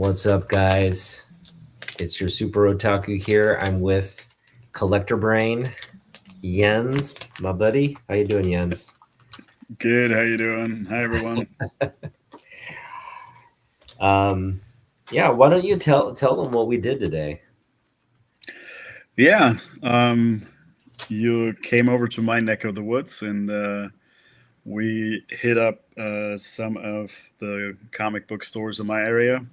What's up, guys? It's your SuperOtaku here. I'm with Collector Brain, Jens, my buddy. How you doing, Jens? Good. How you doing? Hi, everyone. Um, yeah. Why don't you tell them what we did today? Yeah. Um, you came over to my neck of the woods, and we hit up some of the comic book stores in my area.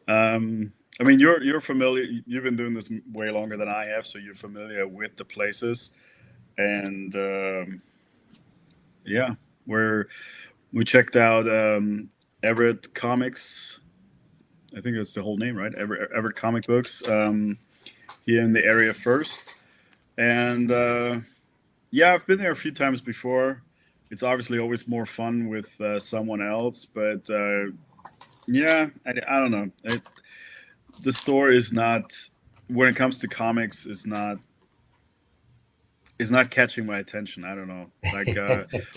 Um, I mean, you're familiar. You've been doing this way longer than I have, so you're familiar with the places. And yeah, we're we checked out Everett Comics. I think that's the whole name, right? Everett Comic Books. Here in the area first. And yeah, I've been there a few times before. It's obviously always more fun with someone else, but yeah, I don't know. The store is not, when it comes to comics, is not catching my attention. I don't know. Like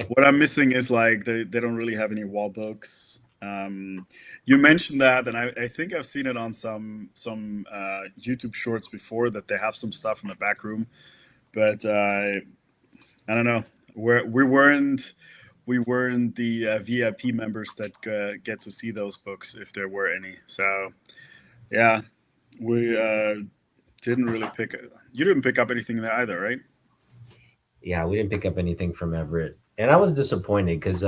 what I'm missing is like they don't really have any wall books. You mentioned that, and I think I've seen it on some YouTube shorts before that they have some stuff in the back room, but I don't know. We weren't the VIP members that get to see those books if there were any. So yeah, we didn't really pick. You didn't pick up anything there either, right? Yeah, we didn't pick up anything from Everett, and I was disappointed because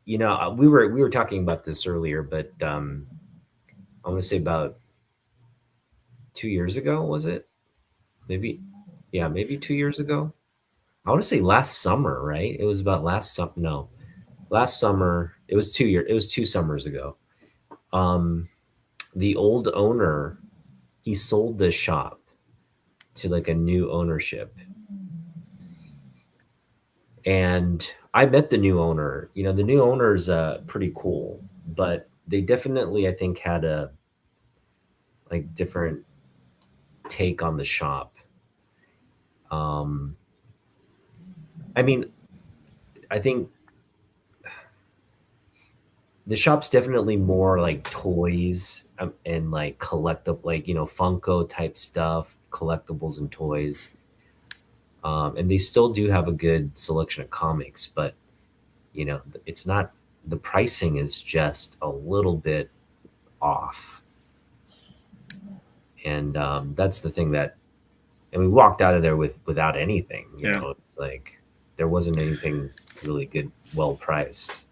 we were talking about this earlier, but I want to say about 2 years ago, was it? Maybe, yeah, maybe 2 years ago. I want to say last summer, right? It was about last summer. No, last summer. It was 2 years. It was 2 summers ago. Um, the old owner, he sold the shop to like a new ownership, and I met the new owner. The new owner is pretty cool, but they definitely, I think, had a like different take on the shop. Um, I mean, I think the shop's definitely more like toys and like collectible, like Funko type stuff, collectibles and toys. And they still do have a good selection of comics, but it's not, the pricing is just a little bit off, and that's the thing that, and we walked out of there without anything. Yeah. It's like there wasn't anything really good, well priced.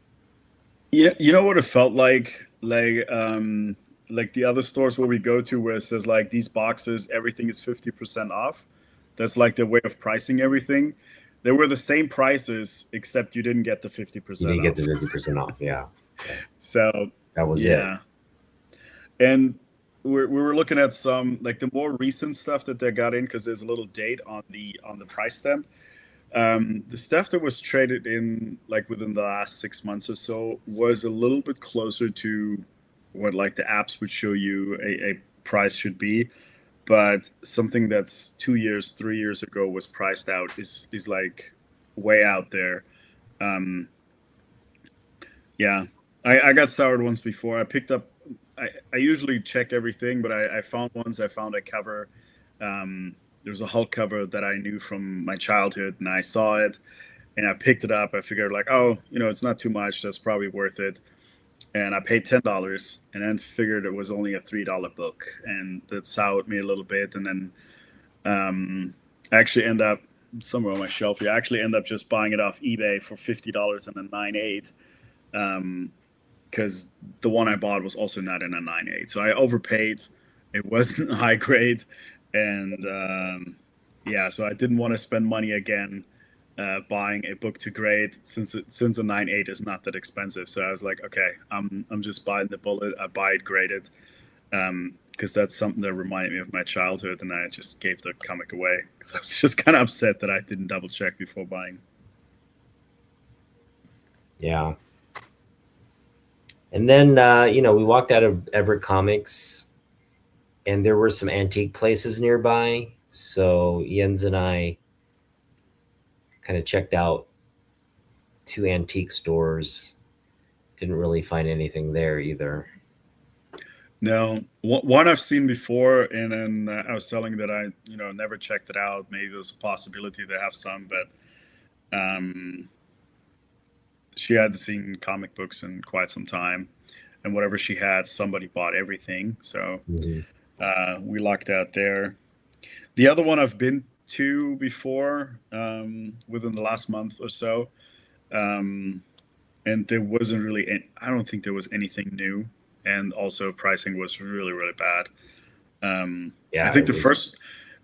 You know what it felt like the other stores where we go to where it says like these boxes, everything is 50% off. That's like the way of pricing everything. They were the same prices except you didn't get the fifty You percent didn't get the off. 50% off. Yeah, yeah, So that was it. yeah, and we were looking at some like the more recent stuff that they got in because there's a little date on the price stamp. The stuff that was traded in like within the last 6 months or so was a little bit closer to what like the apps would show you a price should be, but something that's 2 years, 3 years ago was priced out is like way out there. Um, yeah, I got soured once before. I picked up. I usually check everything, but I found ones. I found a cover. Um, there was a Hulk cover that I knew from my childhood, and I saw it, and I picked it up. I figured like, oh, it's not too much. That's probably worth it. And I paid $10, and then figured it was only a $3 book, and that soured me a little bit. And then I actually end up somewhere on my shelf here. I actually end up just buying it off eBay for $50 and a 9.8, because the one I bought was also not in a 9.8. So I overpaid. It wasn't high grade, and yeah, so I didn't want to spend money again buying a book to grade since a 9.8 is not that expensive. So I was like, okay, I'm just buying the bullet. I buy it graded because that's something that reminded me of my childhood, and I just gave the comic away because I was just kind of upset that I didn't double check before buying. Yeah. And then we walked out of Everett Comics, and there were some antique places nearby. So Jens and I kind of checked out two antique stores. Didn't really find anything there either. No, one I've seen before, and then I was telling that I, never checked it out. Maybe there's a possibility they have some, but she hadn't seen comic books in quite some time, and whatever she had, somebody bought everything. So Mm-hmm. we lucked out there. The other one I've been to before, within the last month or so, um, and there wasn't really. I don't think there was anything new, and also pricing was really really bad. I Yeah, think it was.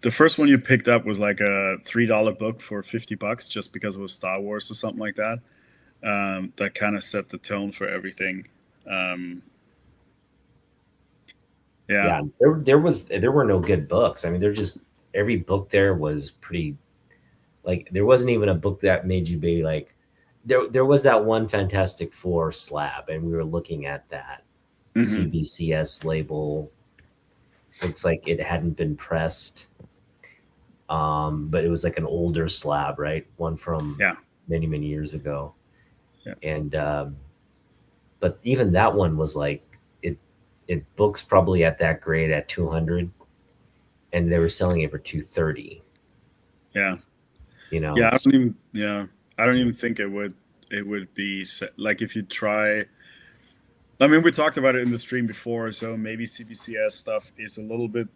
the first one you picked up was like a $3 book for $50 just because it was Star Wars or something like that. That kind of set the tone for everything. Um, yeah. Yeah, there were no good books. I mean, they're just every book there was pretty like there wasn't even a book that made you be like there was that one Fantastic Four slab, and we were looking at that Hmm. CBCS label. Looks like it hadn't been pressed, but it was like an older slab, right? One from Yeah. many years ago, Yeah. and but even that one was like it it books probably at that grade at 200, and they were selling it for 230. Yeah. You know, Yeah. I it's don't even. Yeah. I don't even think it would. It would be like if you try. I mean, we talked about it in the stream before, so maybe CBCS stuff is a little bit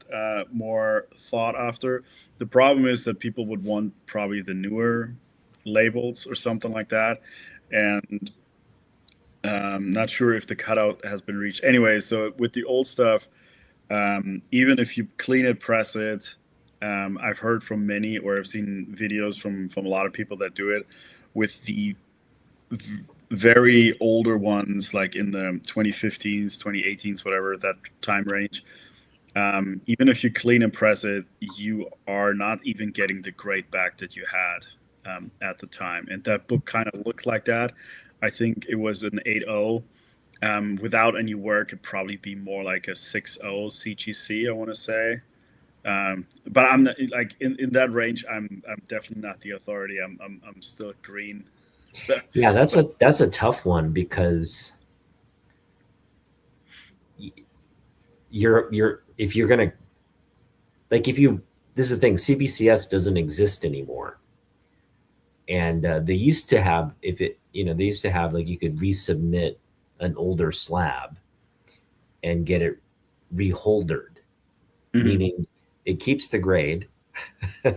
more thought after. The problem is that people would want probably the newer labels or something like that, and not sure if the cutout has been reached. Anyway, so with the old stuff, even if you clean it, press it, I've heard from many, or I've seen videos from a lot of people that do it with the very older ones, like in the 2015s, 2018s, whatever that time range. Even if you clean and press it, you are not even getting the grade back that you had at the time. And that book kind of looked like that. I think it was an 8.0. Without any work, it'd probably be more like a 6.0 CGC, I want to say. But I'm not, like in that range. I'm definitely not the authority. I'm still green. So, yeah, but that's a tough one because you're if you're gonna like if you this is the thing, CBCS doesn't exist anymore, and they used to have if it they used to have like you could resubmit an older slab and get it reholdered, mhm. meaning it keeps the grade,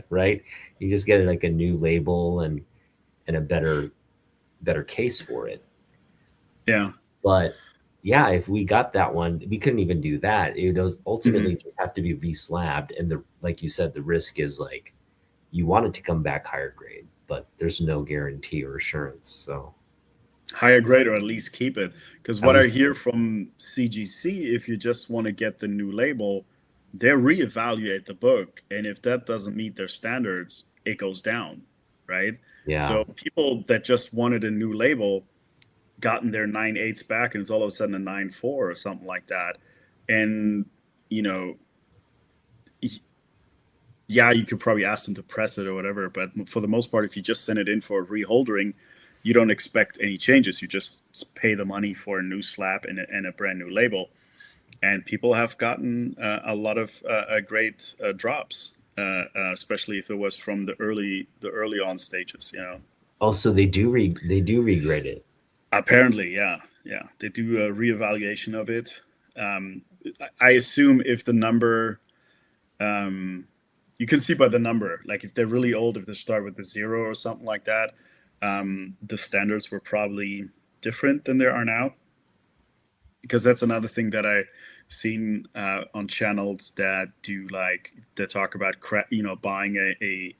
right? You just get like a new label and a better case for it. Yeah. But yeah, if we got that one, we couldn't even do that. It does ultimately Mhm. just have to be reslabbed, and the like you said, the risk is like you want it to come back higher grade, but there's no guarantee or assurance. So Higher grade, or at least keep it. Because at what I least, hear from CGC, if you just want to get the new label, they reevaluate the book, and if that doesn't meet their standards, it goes down, right? yeah. So people that just wanted a new label gotten their 9.8s back, and it's all of a sudden a 9.4 or something like that. And you know, yeah, you could probably ask them to press it or whatever, but for the most part, if you just send it in for reholdering, you don't expect any changes. You just pay the money for a new slab and a brand new label. And people have gotten a lot of great drops, especially if it was from the early on stages. Also, they do regrade it. Apparently, yeah, yeah, they do a reevaluation of it. Um, I assume if the number, um, you can see by the number, like if they're really old, if they start with the 0 or something like that, the standards were probably different than they are now. Because that's another thing that I seen on channels that do like that talk about buying a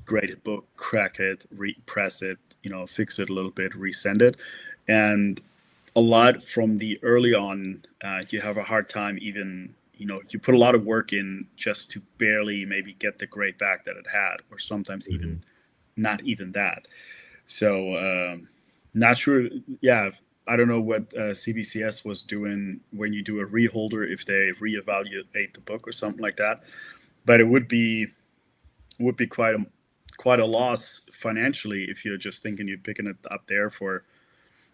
graded book, crack it, press it, fix it a little bit, resend it, and a lot from the early on, you have a hard time even. You put a lot of work in just to barely maybe get the grade back that it had, or sometimes even Mhm. not even that. So not sure. Yeah, I don't know what CBCS was doing when you do a reholder, if they reevaluate the book or something like that. But it would be quite a loss financially if you're just thinking you're picking it up there for.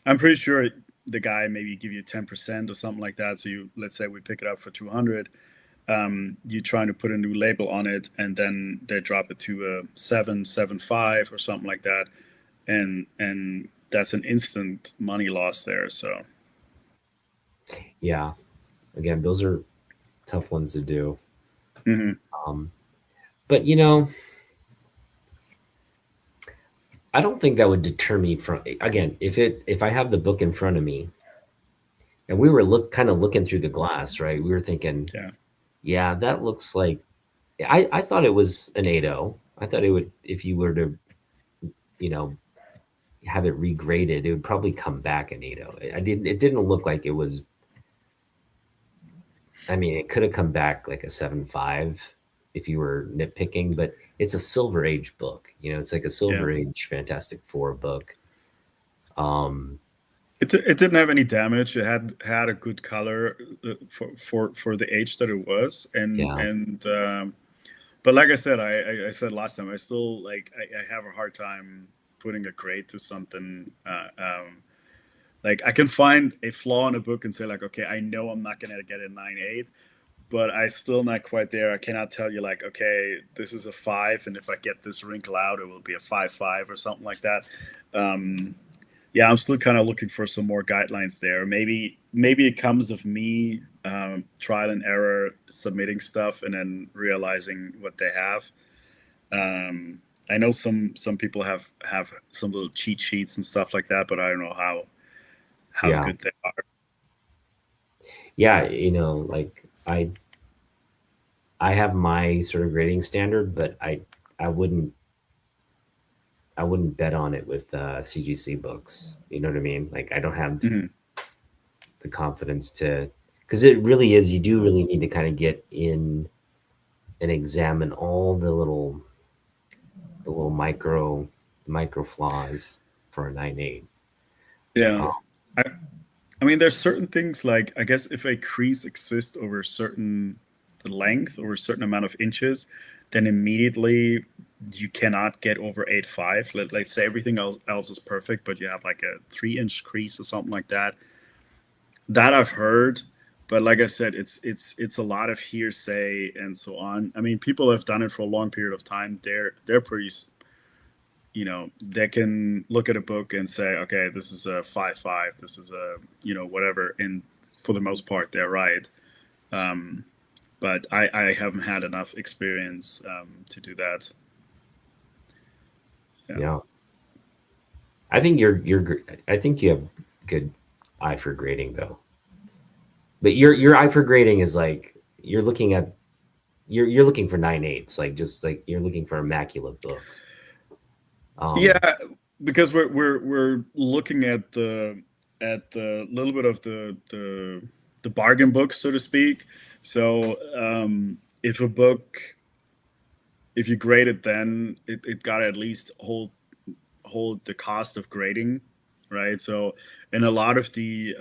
I'm pretty sure. the guy maybe give you 10% or something like that. So you, let's say we pick it up for 200. You trying to put a new label on it, and then they drop it to a 775 or something like that, and that's an instant money loss there. So Yeah. Again, those are tough ones to do. mhm. Um, but you know, I don't think that would deter me from, again, if I have the book in front of me and we were kind of looking through the glass, right? We were thinking, Yeah, yeah, that looks like, I thought it was an 8.0. I thought it would, if you were to, you know, have it regraded, it would probably come back an 8.0. It didn't look like it was, I mean, it could have come back like a 7.5 if you were nitpicking, but it's a Silver Age book. You know, it's like a yeah. Silver Age Fantastic Four book. Um, It didn't have any damage. It had a good color for the age that it was, yeah, and but like I said, I said last time, I still like I have a hard time putting a grade to something. Like I can find a flaw in a book and say like, okay, I know I'm not gonna get a 9.8, but I still not quite there. I cannot tell you like, okay, this is a 5, and if I get this wrinkle out, it will be a 5.5 or something like that. Um, yeah, I'm still kind of looking for some more guidelines there. Maybe it comes of me trial and error submitting stuff and then realizing what they have. I know some people have some little cheat sheets and stuff like that, but I don't know how yeah, good they are. yeah. You know, like I have my sort of grading standard, but I wouldn't I wouldn't bet on it with CGC books. You know what I mean? Like I don't have Hmm. the confidence to, because it really is. You do really need to kind of get in and examine all the little micro flaws for a 9.8. Yeah, I I mean, there's certain things like I guess if a crease exists over a certain length or a certain amount of inches, then immediately you cannot get over 8.5. Let's say everything else is perfect, but you have like a 3 inch crease or something like that. That I've heard, but like I said, it's a lot of hearsay and so on. I mean, people have done it for a long period of time. They're pretty, they can look at a book and say, okay, this is a 5.5, this is a whatever, and for the most part, they're right. Um, but I haven't had enough experience to do that. Yeah. Yeah, I think you have good eye for grading though. But your eye for grading is like you're looking at you're looking for 9.8s, like just like you're looking for immaculate books. Yeah, Um, because we're looking at the little bit of the bargain book, so to speak. So if a book, if you grade it, then it got to at least hold the cost of grading, right? So in a lot of the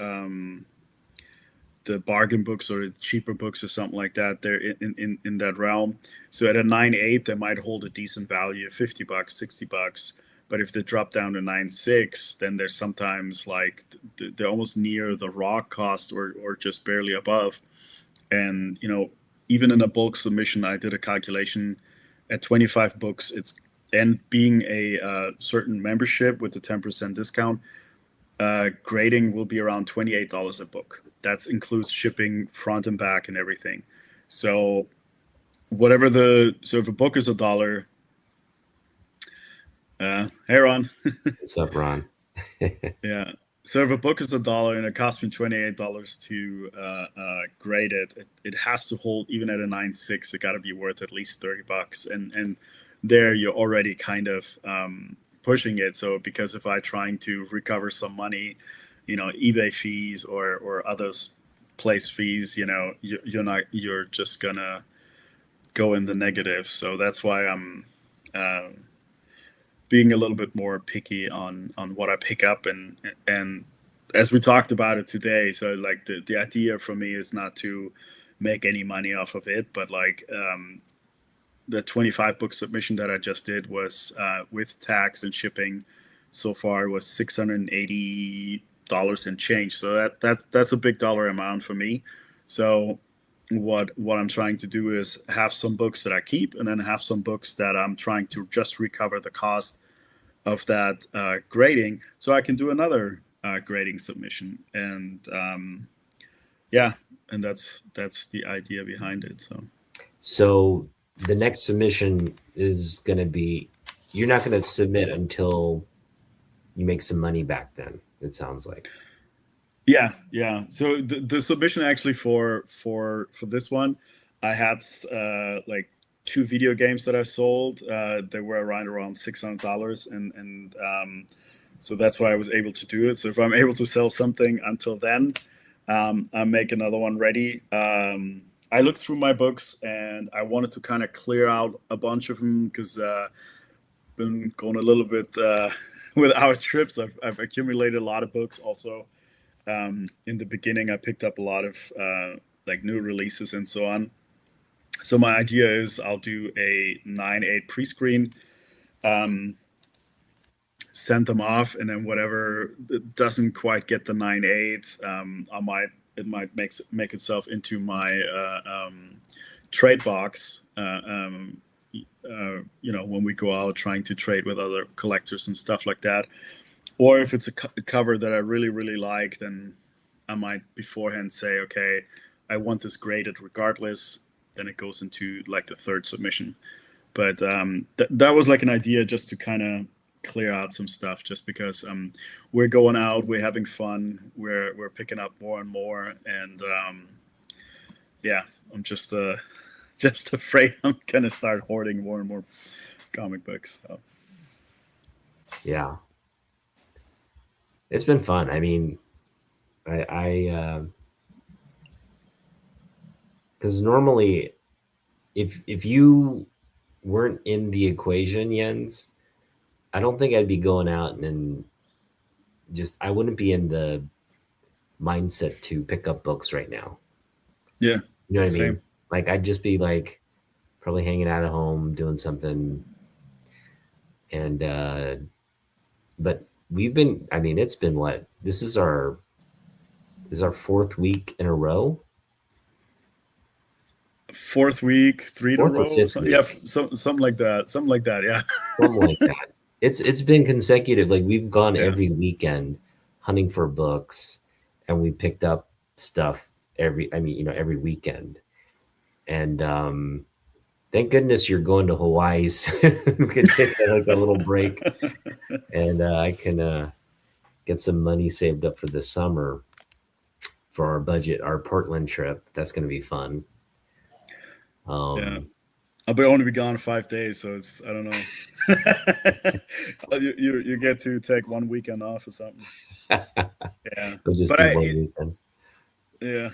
bargain books or cheaper books or something like that, they're in that realm. So at a 9.8, they might hold a decent value, $50, $60. But if they drop down to 9.6, then they're sometimes like they're almost near the raw cost or just barely above. And even in a bulk submission, I did a calculation at 25 books. It's and being a certain membership with the 10% discount, grading will be around $28 a book. That includes shipping, front and back, and everything. So so if a book is $1, hey Ron, what's up, Ron? yeah. So if a book is $1 and it costs me $28 to grade it has to hold even at a 9.6. It got to be worth at least $30, and there you're already kind of pushing it. So because if I'm trying to recover some money, eBay fees or others place fees, you're just gonna go in the negative. So that's why I'm uh, being a little bit more picky on what I pick up, and as we talked about it today. So like the idea for me is not to make any money off of it, but like the 25 book submission that I just did was with tax and shipping so far was $680 dollars and change. So that's a big dollar amount for me. So what I'm trying to do is have some books that I keep, and then have some books that I'm trying to just recover the cost of that grading, so I can do another grading submission. And yeah, and that's the idea behind it. So the next submission is going to be, you're not going to submit until you make some money back then, it sounds like. Yeah. So the submission actually for this one, I had like 2 video games that I sold. They were around $600, and so that's why I was able to do it. So if I'm able to sell something until then, I make another one ready. I looked through my books, and I wanted to kind of clear out a bunch of them, because been going a little bit with our trips. I've accumulated a lot of books also. In the beginning, I picked up a lot of like new releases and so on. So my idea is I'll do a 9/8 pre-screen, send them off, and then whatever doesn't quite get the 9/8, it might make itself into my trade box. When we go out trying to trade with other collectors and stuff like that. Or if it's a cover that I really, really like, then I might beforehand say, okay, I want this graded regardless. Then it goes into like the third submission. But that was like an idea just to kind of clear out some stuff, just because we're going out, we're having fun, we're picking up more and more. And yeah, I'm just afraid I'm going to start hoarding more and more comic books. So. Yeah. It's been fun. I mean, because normally, if you weren't in the equation, Jens, I don't think I'd be going out and just, I wouldn't be in the mindset to pick up books right now. Yeah. You know what I Same. mean? Like, I'd just be like probably hanging out at home doing something. And but I mean, it's been what, this is our 4th week in a row. 4th week, 3 in a Fourth or row. fifth week. Yeah, something like that. Something like that. Yeah. Something like that. It's been consecutive. Like, we've gone Yeah. every weekend hunting for books, and we picked up stuff every weekend. And thank goodness you're going to Hawaii, so we can take like a little break, and I can get some money saved up for this summer for our Portland trip. That's going to be fun. Yeah. I'll only be gone 5 days, so it's, I don't know. you get to take 1 weekend off or something. Yeah. It'll just But be one weekend. Yeah.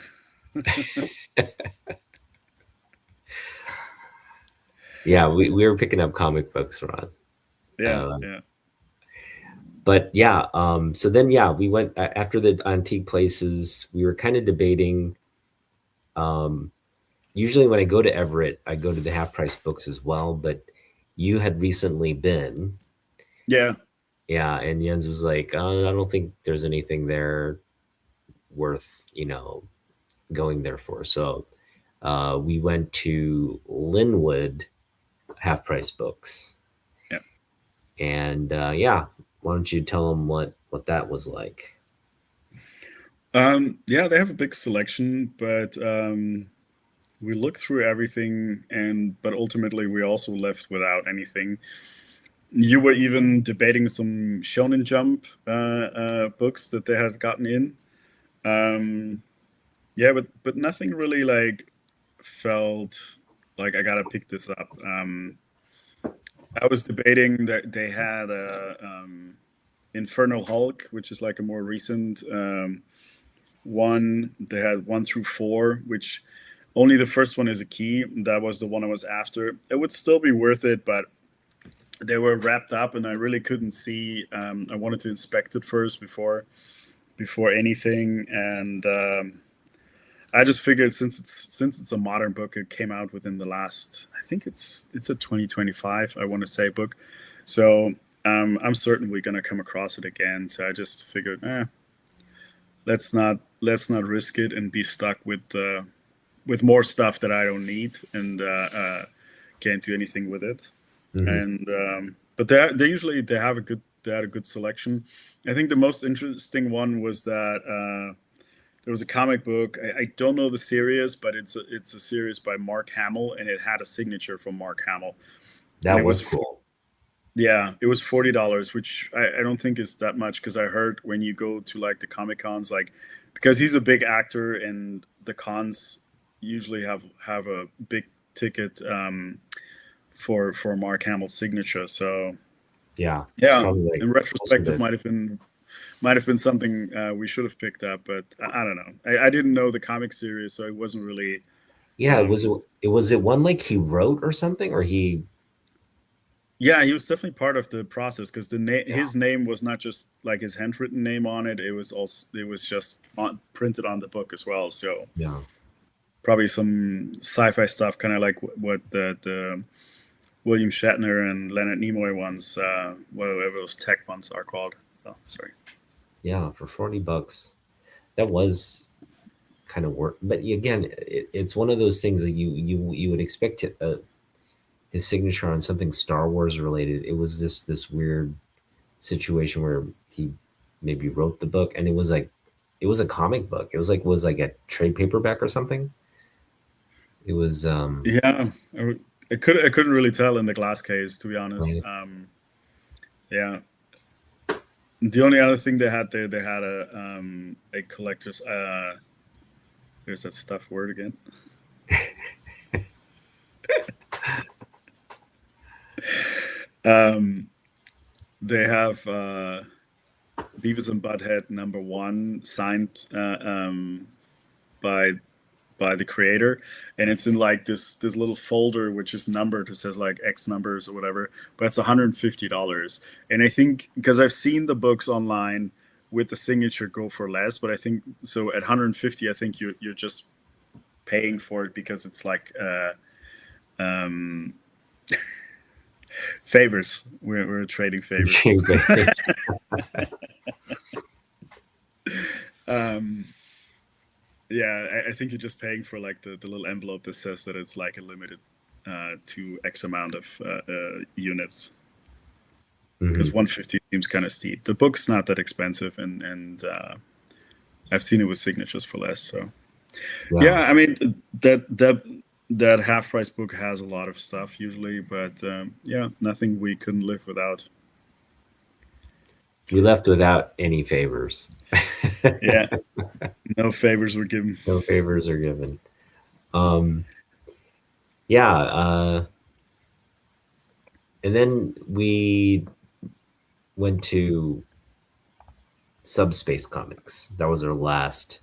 Yeah, we were picking up comic books, Ron. Yeah. Yeah. But yeah, so then we went after the antique places. We were kind of debating. Usually when I go to Everett, I go to the half price books as well. But you had recently been, Yeah. yeah, and Jens was like, I don't think there's anything there worth going there for. So we went to Linwood half price books. Yeah. And why don't you tell them what that was like? Yeah, they have a big selection, but we looked through everything, but ultimately we also left without anything. You were even debating some Shonen Jump books that they had gotten in. Yeah, but nothing really like felt like I gotta pick this up. I was debating that they had a Infernal Hulk, which is like a more recent one. They had 1 through 4, which only the first one is a key. That was the one I was after. It would still be worth it, but they were wrapped up, and I really couldn't see. I wanted to inspect it first before anything, and I just figured since it's a modern book, it came out within the last, I think it's a 2025, I want to say, book. So I'm certain we're gonna come across it again. So I just figured, let's not risk it and be stuck with more stuff that I don't need and can't do anything with it. Hmm. And but they usually they had a good selection. I think the most interesting one was that there was a comic book. I don't know the series, but it's a series by Mark Hamill, and it had a signature from Mark Hamill, and That was cool. yeah, it was $40, which I don't think is that much because I heard when you go to like the Comic Cons, like because he's a big actor and the cons usually have a big ticket for Mark Hamill's signature. So Yeah, it's yeah, probably like in close to retrospective, the. might have been something we should have picked up, but I don't know. I didn't know the comic series, so it wasn't really. Yeah, Um, it was it one like he wrote or something, or he. yeah, he was definitely part of the process because Yeah, his name was not just like his handwritten name on it. It was just printed on the book as well. So yeah, probably some sci-fi stuff, kind of like what the William Shatner and Leonard Nimoy ones, whatever those tech ones are called. Oh, sorry. yeah. For $40, that was kind of work. But again, it's one of those things that you would expect his signature on something Star Wars related. It was this weird situation where he maybe wrote the book, and it was like it was a comic book. It was like a trade paperback or something. It was Yeah, I couldn't really tell in the glass case, to be honest. right. Yeah, the only other thing they had there, they had a collector's. There's that stuff word again. Um, they have Beavis and Butthead #1 signed by the creator, and it's in like this little folder which is numbered. It says like X numbers or whatever, but it's $150. And I think because I've seen the books online with the signature go for less, but I think so at 150, I think you're just paying for it because it's like um, favors. We're trading favors. um, yeah, I think you're just paying for like the little envelope that says that it's like a limited to X amount of units. Hmm. Because 150 seems kind of steep. The book's not that expensive, and I've seen it with signatures for less. So Yeah, yeah, I mean that half price book has a lot of stuff usually, but yeah, nothing we couldn't live without. we left without any favors. Yeah, no favors were given. No favors are given. Um, yeah, and then we went to Subspace Comics. That was our last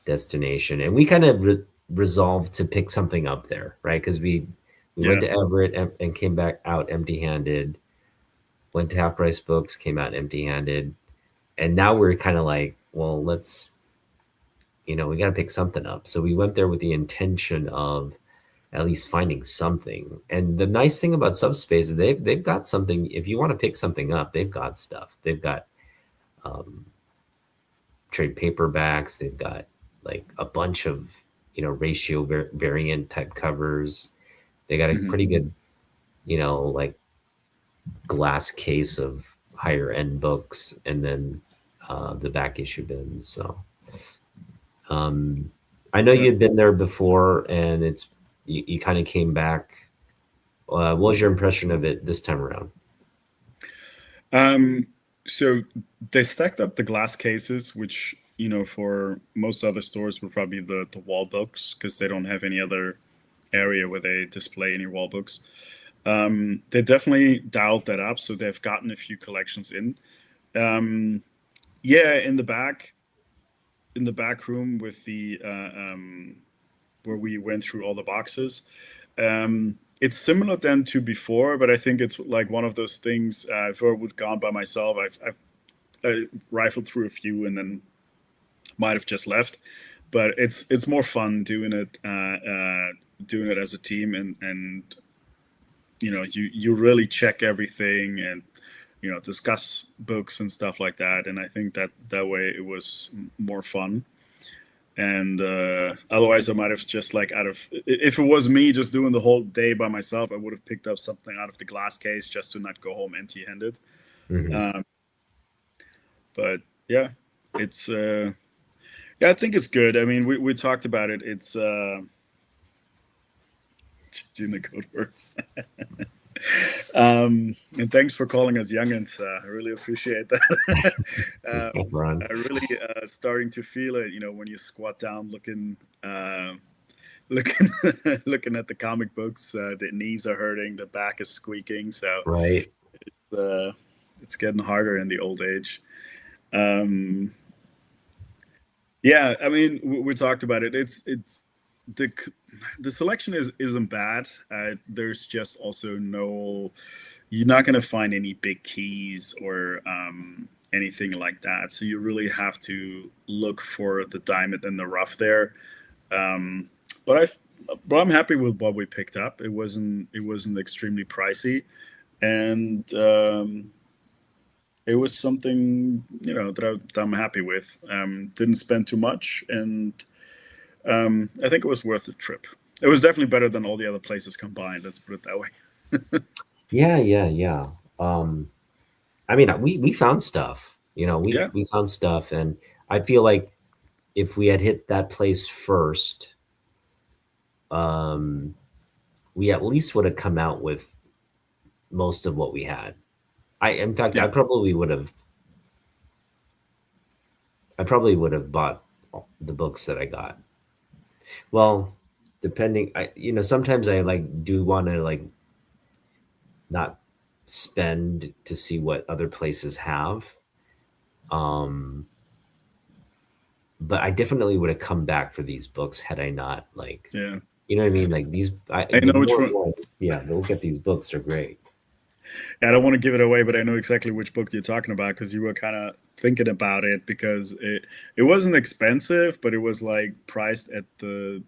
destination, and we kind of resolved to pick something up there, right? Because we went Yeah. to Everett and came back out empty-handed. Went to Half Price Books, came out empty-handed, and now we're kind of like, well, let's we got to pick something up. So we went there with the intention of at least finding something. And the nice thing about Subspace is they've got something. If you want to pick something up, they've got stuff. They've got um, trade paperbacks. They've got like a bunch of ratio variant type covers. They got a Hmm. pretty good like glass case of higher end books, and then the back issue bins. So um, I know Yeah. you'd been there before, and you kind of came back. What was your impression of it this time around? Um, so they stacked up the glass cases, which for most other stores were probably the wall books because they don't have any other area where they display any wall books. They definitely dialed that up, so they've gotten a few collections in. Um, yeah, in the back room with the where we went through all the boxes. It's similar then to before, but I think it's like one of those things. If I would gone by myself, I've rifled through a few and then might have just left. But it's more fun doing it as a team, and you really check everything, and discuss books and stuff like that. And I think that way it was more fun. And otherwise, I might have just like if it was me just doing the whole day by myself, I would have picked up something out of the glass case just to not go home empty-handed. Hmm. Um, but yeah, it's yeah, I think it's good. I mean, we talked about it. It's in the code words. And thanks for calling us youngins. I really appreciate that. Ron. I really starting to feel it. When you squat down, looking looking at the comic books, the knees are hurting, the back is squeaking. So Right. uh, it's getting harder in the old age. Um, yeah, I mean, we talked about it. It's the the selection isn't bad. There's just also no, you're not going to find any big keys or anything like that. So you really have to look for the diamond in the rough there. Um, but I'm happy with what we picked up. It wasn't extremely pricey, and it was something that I'm happy with. Didn't spend too much, and I think it was worth the trip. It was definitely better than all the other places combined. Let's put it that way. Yeah, yeah, yeah. Um, I mean, we found stuff. We Yeah, we found stuff, and I feel like if we had hit that place first, um, we at least would have come out with most of what we had. In fact, yeah, I probably would have bought the books that I got. Well, depending, sometimes I like do want to like not spend to see what other places have. Um, but I definitely would have come back for these books had I not like, yeah. you know what I mean? Like I the know which more and one. more, yeah, the look at these books are great. I don't want to give it away, but I know exactly which book you're talking about because you were kind of thinking about it because it wasn't expensive, but it was like priced at the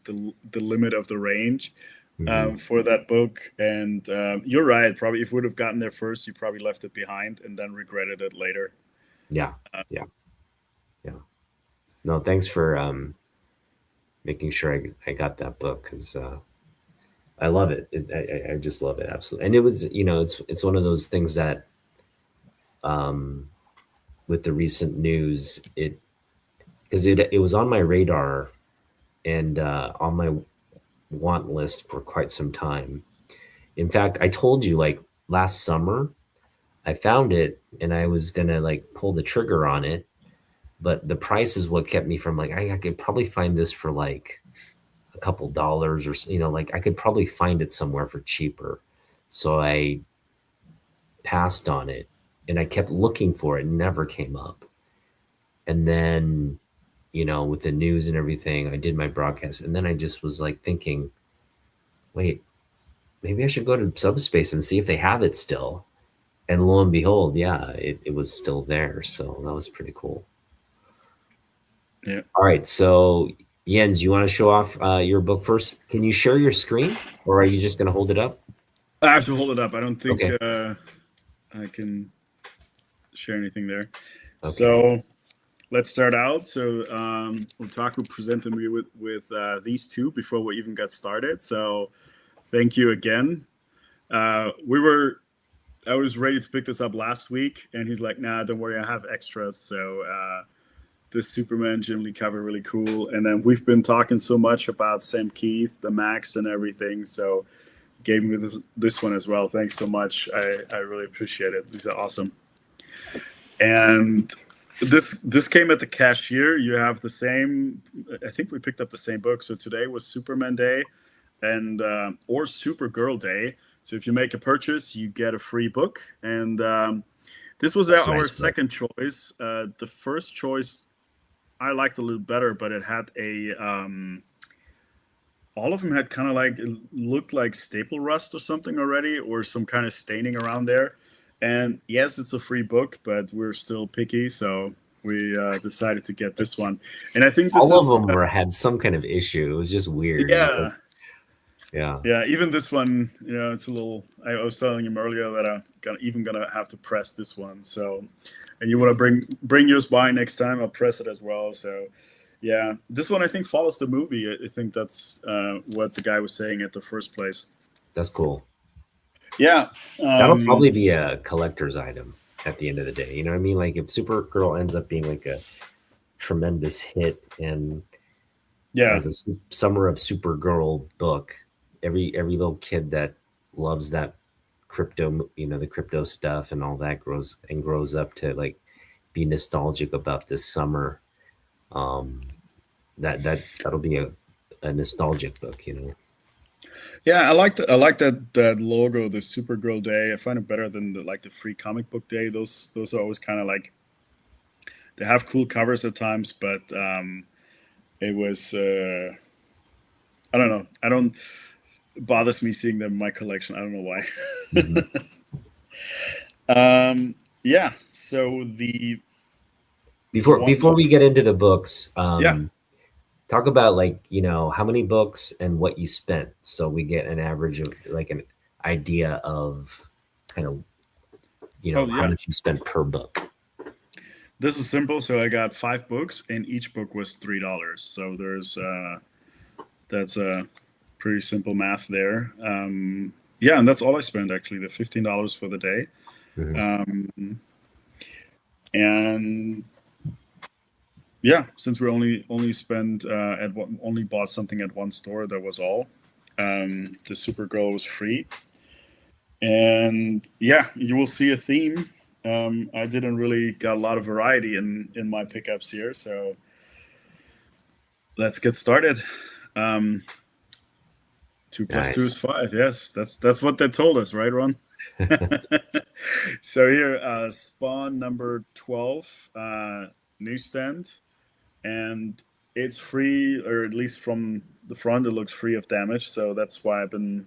limit of the range Hmm. for that book. And you're right. Probably if we would have gotten there first, you probably left it behind and then regretted it later. Yeah, yeah, yeah. No, thanks for making sure I got that book because I love it. I just love it absolutely. And it was, it's one of those things that um, with the recent news, because it was on my radar and on my want list for quite some time. In fact, I told you like last summer I found it and I was gonna like pull the trigger on it, but the price is what kept me from like I could probably find this for like a couple dollars or like I could probably find it somewhere for cheaper. So I passed on it and I kept looking for it, never came up. And then, with the news and everything, I did my broadcast and then I just was like thinking, wait, maybe I should go to Subspace and see if they have it still. And lo and behold, yeah, it was still there. So that was pretty cool. Yeah. All right. So, Jens, you want to show off your book first? Can you share your screen or are you just going to hold it up? I have to hold it up. I don't think Okay. I can share anything there. Okay. So let's start out. So Otaku presented me with these two before we even got started. So thank you again. I was ready to pick this up last week, and he's like, "Nah, don't worry, I have extras." So the Superman Jim Lee cover really cool, and then we've been talking so much about Sam Keith, the Max, and everything. So gave me this one as well. Thanks so much. I really appreciate it. These are awesome. And this came at the cashier. You have the same. I think we picked up the same book. So today was Superman Day, and or Supergirl Day. So if you make a purchase, you get a free book. And this was That's a our nice book. second choice. The first choice I liked a little better, but it had a all of them had kind of like it looked like staple rust or something already, or some kind of staining around there. And yes, it's a free book, but we're still picky, so we decided to get this one. And I think this All of is them had some kind of issue. It was just weird. yeah, Yeah, Yeah, even this one, it's a little. I was telling him earlier that I'm gonna have to press this one. So, and you want to bring yours by next time? I'll press it as well. So, yeah, this one I think follows the movie. I think that's what the guy was saying at the first place. that's cool. Yeah, That'll um, probably be a collector's item at the end of the day. You know what I mean? Like if Supergirl ends up being like a tremendous hit and yeah, as a summer of Supergirl book, every little kid that loves that crypto, the crypto stuff and all that grows up to like be nostalgic about this summer. Um, that'll be a nostalgic book. yeah. I like that logo, the Supergirl Day. I find it better than the free comic book day. Those are always kind of like they have cool covers at times, but it was. I don't know. I don't it bothers me seeing them in my collection. I don't know Mhm. why. Yeah. So the one Before number. we get into the books, Yeah. talk about like how many books and what you spent, so we get an average of like an idea of kind of Oh how yeah. much you spend per book. This is simple. So I got 5 books, and each book was $3. So there's that's a pretty simple math there. Yeah, and that's all I spent actually. The $15 for the day. Hmm. Um, and yeah, since we only spent only bought something at one store, that was all. The Supergirl was free, and yeah, you will see a theme. I didn't really got a lot of variety in my pickups here, so let's get started. Um, 2 + 2 is Nice. 5. Yes, that's what they told us, right, Ron? So here, Spawn number 12, newsstand, and it's free, or at least from the front, it looks free of damage. So that's why I've been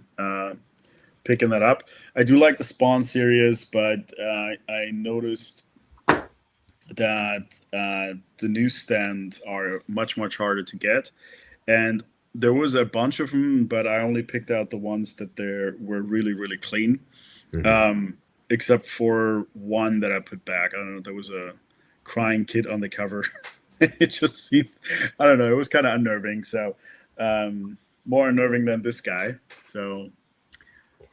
picking that up. I do like the Spawn series, but I noticed that the newsstand are much harder to get, and there was a bunch of them, but I only picked out the ones that were really clean. Hmm. Um, except for one that I put back. I don't know. There was a crying kid on the cover. It just seemed, I don't know. It was kind of unnerving. So, more unnerving than this guy. So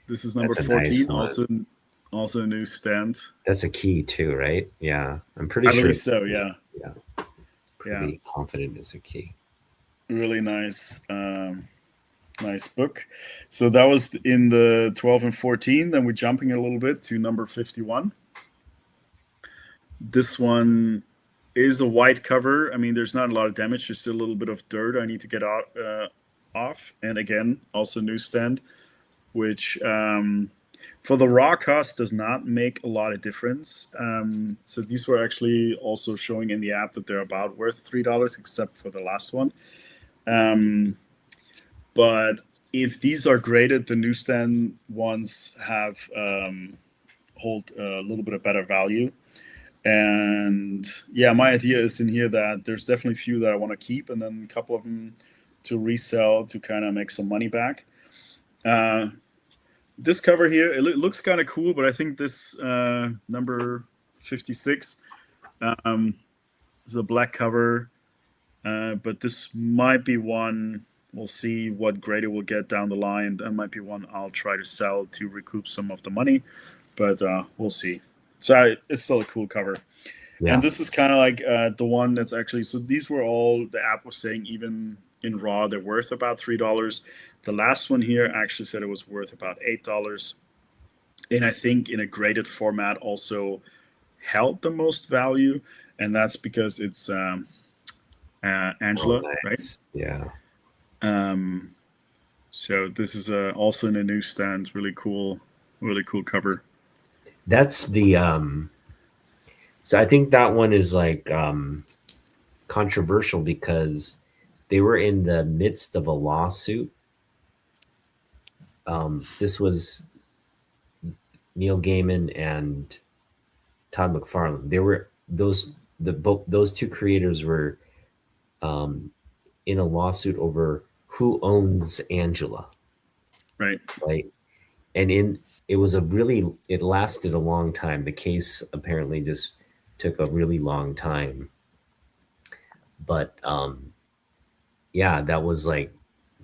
this is number That's a nice 14. one. Also a newsstand. That's a key too, right? Yeah, I'm pretty I sure believe it's a so. key. Yeah. Yeah, Yeah. pretty confident it's a key. Really nice. Nice book. So that was in the 12 and 14. Then we're jumping a little bit to number 51. This one is a white cover. I mean, there's not a lot of damage, just a little bit of dirt I need to get off. And again, also newsstand, which for the raw cost does not make a lot of difference. So these were actually also showing in the app that they're about worth $3, except for the last one. Um, but if these are graded, the newsstand ones have hold a little bit of better value. And yeah, my idea is in here that there's definitely a few that I want to keep, and then a couple of them to resell to kind of make some money back. Uh, this cover here, it looks kind of cool, but I think this number 56 um, is a black cover, but this might be one. We'll see what grade it will get down the line. That might be one I'll try to sell to recoup some of the money, but we'll see. So it's still a cool cover. And Yeah. this is kind of like the one that's actually, so these were all the app was saying, even in raw they're worth about $3. The last one here actually said it was worth about $8, and I think in a graded format also held the most value, and that's because it's Oh, Angela, right? nice. Yeah. um, so this is also in a newsstand. Really cool cover. That's the so I think that one is like controversial because they were in the midst of a lawsuit. This was Neil Gaiman and Todd McFarlane. They were those two creators were um, in a lawsuit over who owns Angela. Right. right? And in it was a really it lasted a long time. The case apparently just took a really long time, but yeah, that was like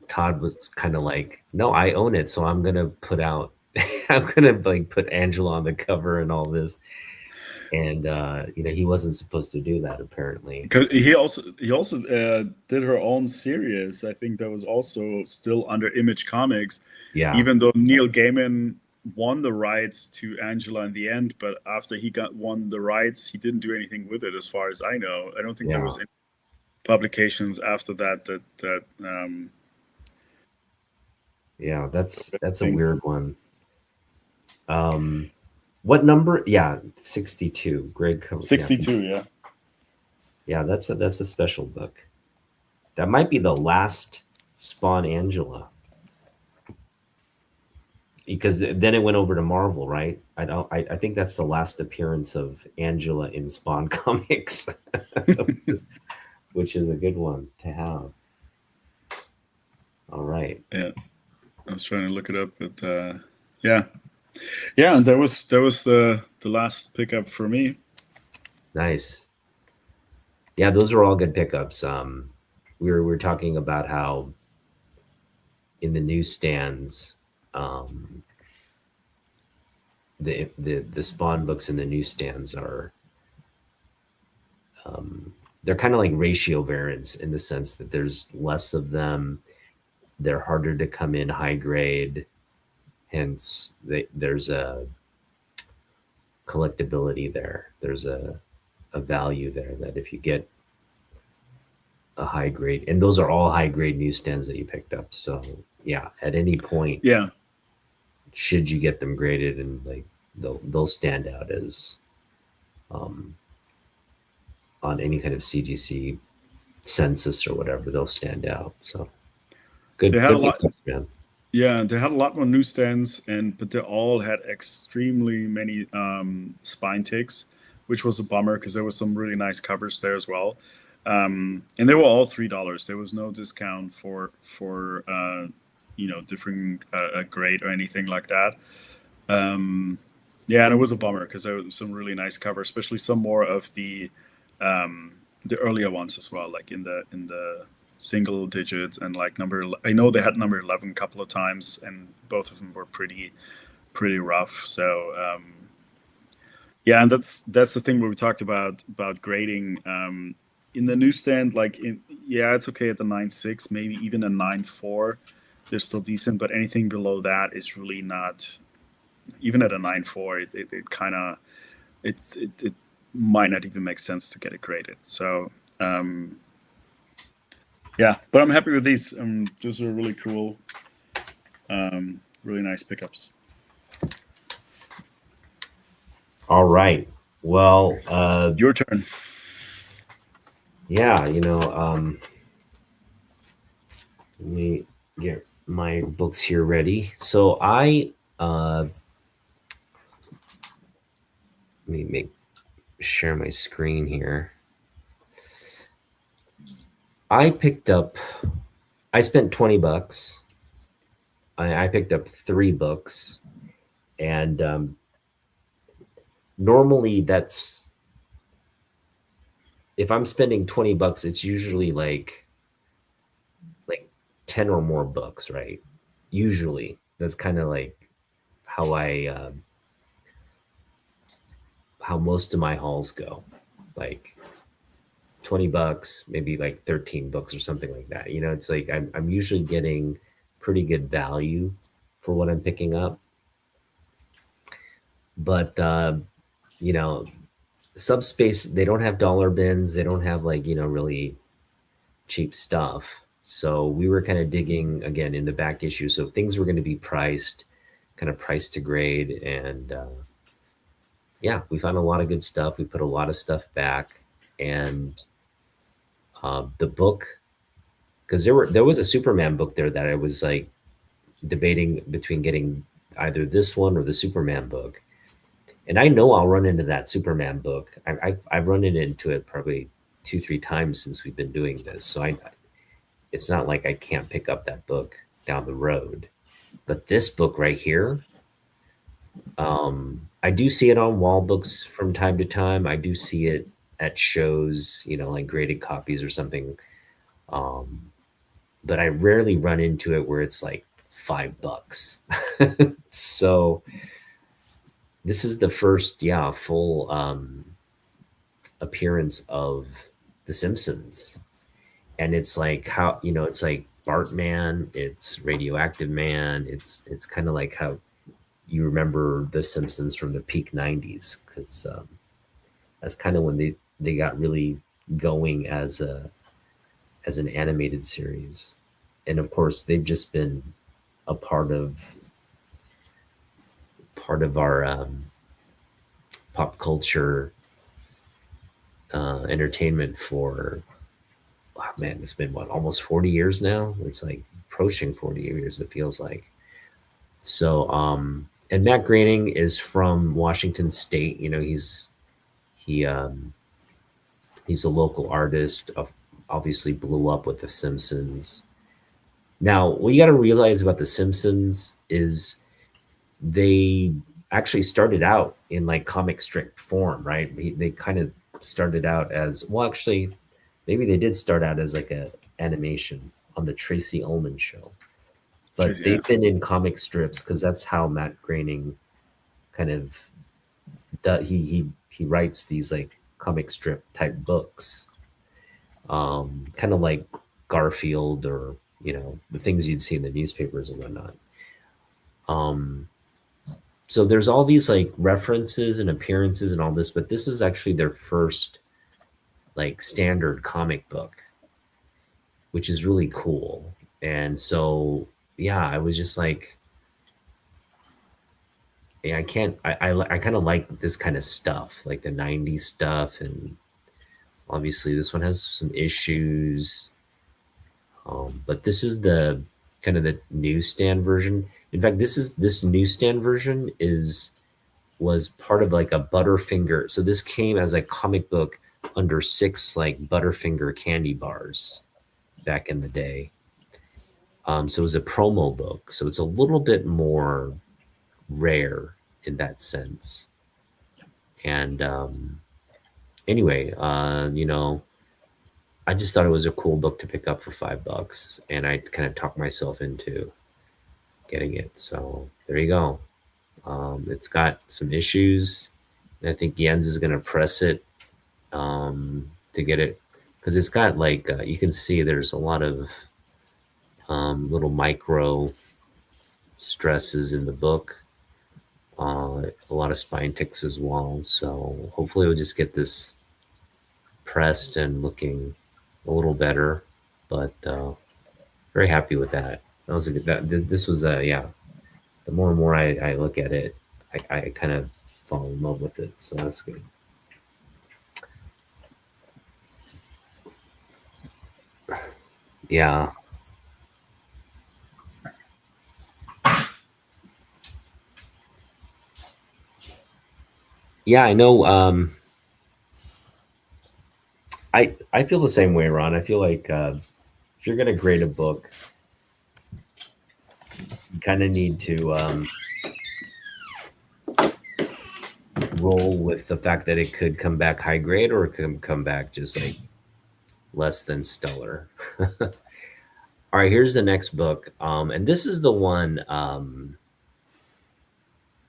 Todd was kind of like, no, I own it, so I'm gonna put out, I'm gonna like put Angela on the cover and all this, and he wasn't supposed to do that apparently. 'Cause he also did her own series. I think that was also still under Image Comics, Yeah, even though Neil Gaiman won the rights to Angela in the end. But after he got won the rights, he didn't do anything with it, as far as I know. I don't think there yeah, was any publications after that yeah. That's a thing. weird one. Um, what number? Yeah, 62. Greg, yeah, 62, yeah. yeah. That's a special book. That might be the last Spawn Angela, because then it went over to Marvel, right? I don't. I think that's the last appearance of Angela in Spawn comics, which is a good one to have. All right, Yeah, I was trying to look it up, but yeah, yeah, and that was the last pickup for me. nice. Yeah, those are all good pickups. We were talking about how in the newsstands, um, the Spawn books in the newsstands are um, they're kind of like ratio variants in the sense that there's less of them. They're harder to come in high grade, hence there's a collectability there. There's a value there that if you get a high grade, and those are all high grade newsstands that you picked up. So yeah, at any point, Yeah, should you get them graded, and like they'll stand out as um, on any kind of CGC census or whatever, they'll stand out. So they good had a good lot. pickups, man. Yeah, they had a lot more newsstands, but they all had extremely many spine ticks, which was a bummer because there was some really nice covers there as well. And they were all $3. There was no discount for different grade or anything like that. Um, yeah, and it was a bummer because there was some really nice covers, especially some more of the earlier ones as well, like in the single digits and like I know they had number 11 a couple of times, and both of them were pretty rough. So yeah, and that's the thing where we talked about grading in the newsstand. Like yeah, it's okay at the 9.6, maybe even a 9.4. They're still decent, but anything below that is really not. Even at a 9.4, it kind of it might not even make sense to get it graded. So yeah, but I'm happy with these. Those are really cool, really nice pickups. All right. Well, Your turn. yeah, let me get my books here ready. So let me share my screen here. I spent $20. I picked up 3 books, and normally that's if I'm spending $20, it's usually like 10 or more books, right? Usually, that's kind of like how I how most of my hauls go, like $20, maybe like 13 books or something like that. It's like I'm usually getting pretty good value for what I'm picking up, but you know Subspace, they don't have dollar bins, they don't have like really cheap stuff. So we were kind of digging again in the back issue. So things were going to be priced, kind of priced to grade, and yeah, we found a lot of good stuff. We put a lot of stuff back, and the book, because there was a Superman book there that I was like debating between getting either this one or the Superman book, and I know I'll run into that Superman book. I've run into it probably 2-3 times since we've been doing this, so it's not like I can't pick up that book down the road. But this book right here, I do see it on wall books from time to time. I do see it at shows, like graded copies or something. Um, but I rarely run into it where it's like $5. So this is the first, yeah, full appearance of The Simpsons. And it's like how, it's like Bartman, it's Radioactive Man, it's kind of like how you remember The Simpsons from the peak 90s, because that's kind of when they got really going as an animated series. And of course they've just been a part of our pop culture entertainment for, oh man, it's been what, almost 40 years now. It's like approaching 40 years, it feels like. So and Matt Groening is from Washington State. He he's a local artist of, obviously blew up with The Simpsons. Now, what you got to realize about The Simpsons is they actually started out in like comic strip form, right? They kind of started out as, well, actually, maybe they did start out as like a animation on the Tracy Ullman show, but Tracy, yeah. they've been in comic strips because that's how Matt Groening kind of he writes these like comic strip type books, kind of like Garfield, or the things you'd see in the newspapers and whatnot. Um, so there's all these like references and appearances and all this, but this is actually their first like standard comic book, which is really cool. And so yeah, I was just like, yeah, I can't. I kind of like this kind of stuff, like the '90s stuff, and obviously this one has some issues. But this is the kind of the newsstand version. In fact, this newsstand version was part of like a Butterfinger. So this came as a comic book under 6 like Butterfinger candy bars back in the day. So it was a promo book. So it's a little bit more rare in that sense. And anyway, I just thought it was a cool book to pick up for $5, and I kind of talked myself into getting it. So there you go. It's got some issues, and I think Jens is going to press it to get it, because it's got like you can see there's a lot of little micro stresses in the book, a lot of spine ticks as well. So hopefully we'll just get this pressed and looking a little better. But very happy with that. That was a good. This was a, yeah. The more and more I look at it, I kind of fall in love with it. So that's good. Yeah. Yeah, I know. I feel the same way, Ron. I feel like if you're gonna grade a book, you kind of need to roll with the fact that it could come back high grade, or it could come back just like less than stellar. All right, here's the next book, and this is the one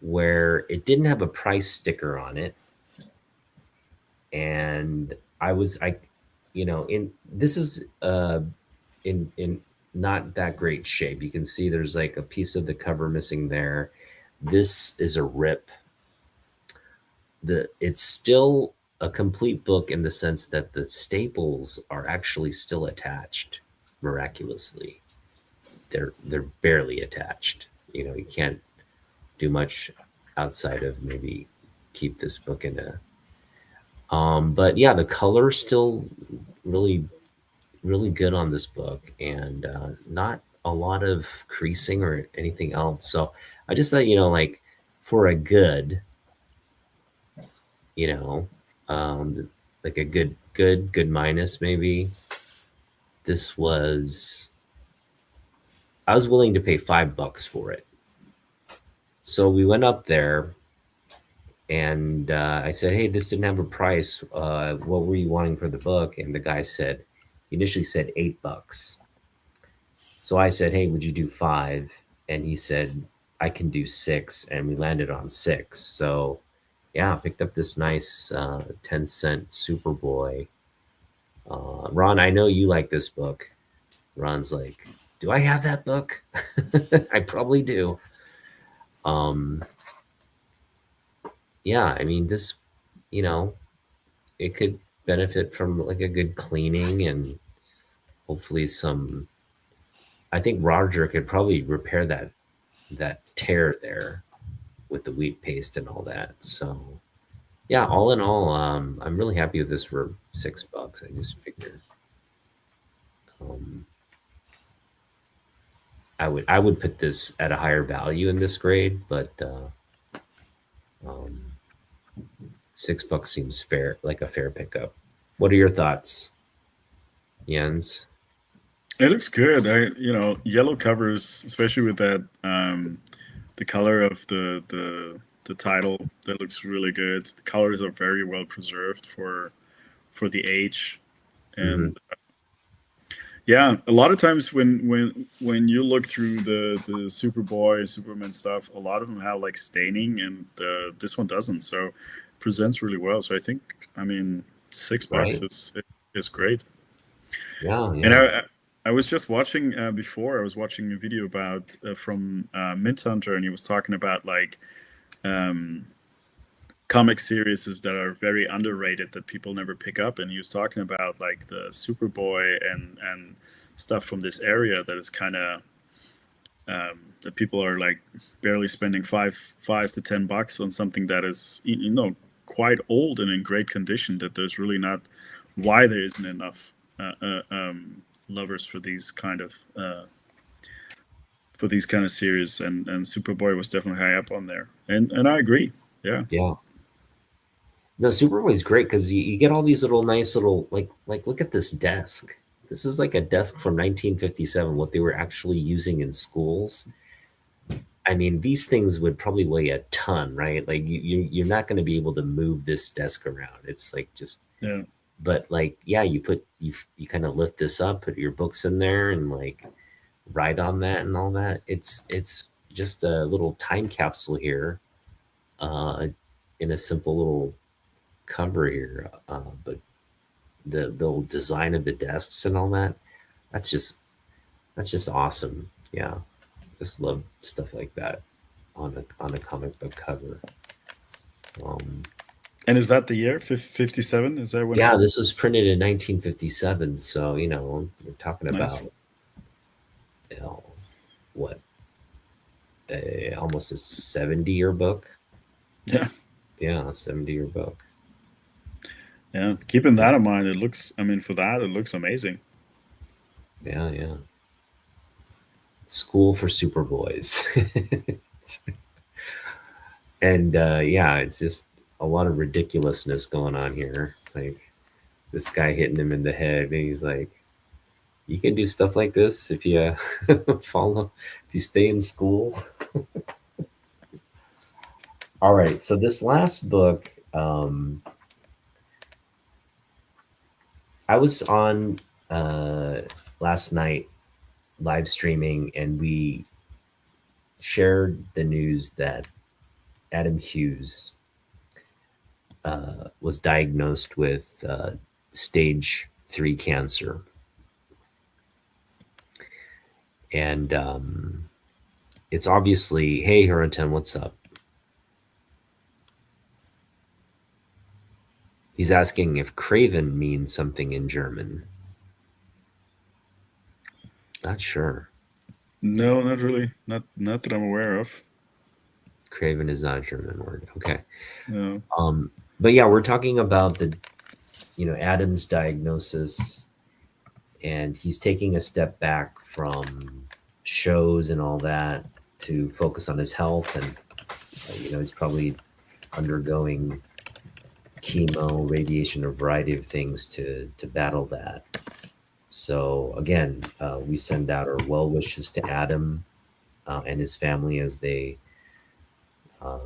where it didn't have a price sticker on it, and I in this is in not that great shape. You can see there's like a piece of the cover missing there. This is a rip. It's still a complete book in the sense that the staples are actually still attached miraculously. They're barely attached. You can't do much outside of maybe keep this book in a but yeah, the color's still really really good on this book, and not a lot of creasing or anything else. So I just thought, like for a good, you know, like a good minus maybe. This was, I was willing to pay $5 for it. So we went up there, and I said, "Hey, this didn't have a price. What were you wanting for the book?" And the guy said, he initially said $8. So I said, "Hey, would you do five?" And he said, "I can do six." And we landed on six. So yeah, picked up this nice 10-cent Superboy. Ron, I know you like this book. Ron's like, "Do I have that book?" I probably do. Um, yeah, I mean, this, you know, it could benefit from like a good cleaning and hopefully some. I think Roger could probably repair that tear there with the wheat paste and all that. So yeah, all in all, I'm really happy with this for $6. I just figured um, I would put this at a higher value in this grade, but um, $6 seems fair, like a fair pickup. What are your thoughts, Jens? It looks good. Yellow covers, especially with that, the color of the title, that looks really good. The colors are very well preserved for the age, Mm-hmm. and yeah, a lot of times when you look through the Superboy, Superman stuff, a lot of them have like staining, and this one doesn't. So presents really well. So I think, I mean, $6 Right? is great. Yeah, And yeah. I was just watching, before. I was watching a video about, from Mint Hunter, and he was talking about like, um, comic series that are very underrated that people never pick up, and he was talking about like the Superboy and stuff from this area that is kind of, that people are like barely spending five to $10 on something that is, quite old and in great condition, that there's really not, why there isn't enough lovers for these kind of series, and Superboy was definitely high up on there, and I agree. Yeah. Yeah. No, Superboy is great because you get all these little nice little like look at this desk. This is like a desk from 1957, what they were actually using in schools. I mean, these things would probably weigh a ton, right? Like you're not going to be able to move this desk around. It's like just, Yeah. but like, yeah, you kind of lift this up, put your books in there, and like write on that and all that. It's just a little time capsule here, uh, in a simple little cover here. But the whole design of the desks and all that, that's just that's just awesome. Yeah, just love stuff like that on a comic book cover. Um, And is that the year 57? Is that when yeah, it? this was printed in 1957, so we're talking Nice. about you know what almost a 70-year book. Yeah. Yeah, a 70-year book. Yeah. Keeping that in mind, it looks, I mean, for that, it looks amazing. Yeah, yeah. School for Superboys. And yeah, it's just a lot of ridiculousness going on here. Like this guy hitting him in the head, and he's like, "You can do stuff like this if you follow, if you stay in school." All right, so this last book, I was on last night live streaming, and we shared the news that Adam Hughes was diagnosed with stage 3 cancer. And it's obviously, hey, Hurricane, what's up? He's asking if Craven means something in German. Not sure. No, not really. Not that I'm aware of. Craven is not a German word. Okay. No. Um, but yeah, we're talking about Adam's diagnosis, and he's taking a step back from shows and all that to focus on his health, and he's probably undergoing chemo, radiation, a variety of things to battle that. So again, we send out our well wishes to Adam and his family as they uh,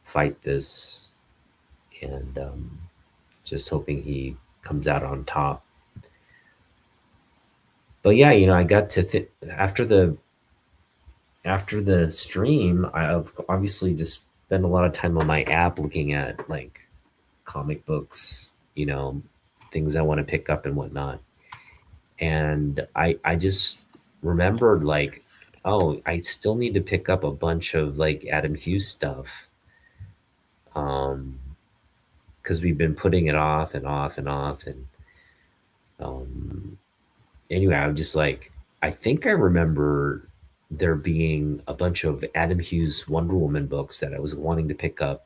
fight this, and just hoping he comes out on top. But yeah, I got to after the stream, I obviously just spend a lot of time on my app looking at like comic books, things I want to pick up and whatnot. And I just remembered like, oh, I still need to pick up a bunch of like Adam Hughes stuff. Um, because we've been putting it off and off and off. And um, anyway, I was just like, I think I remember there being a bunch of Adam Hughes Wonder Woman books that I was wanting to pick up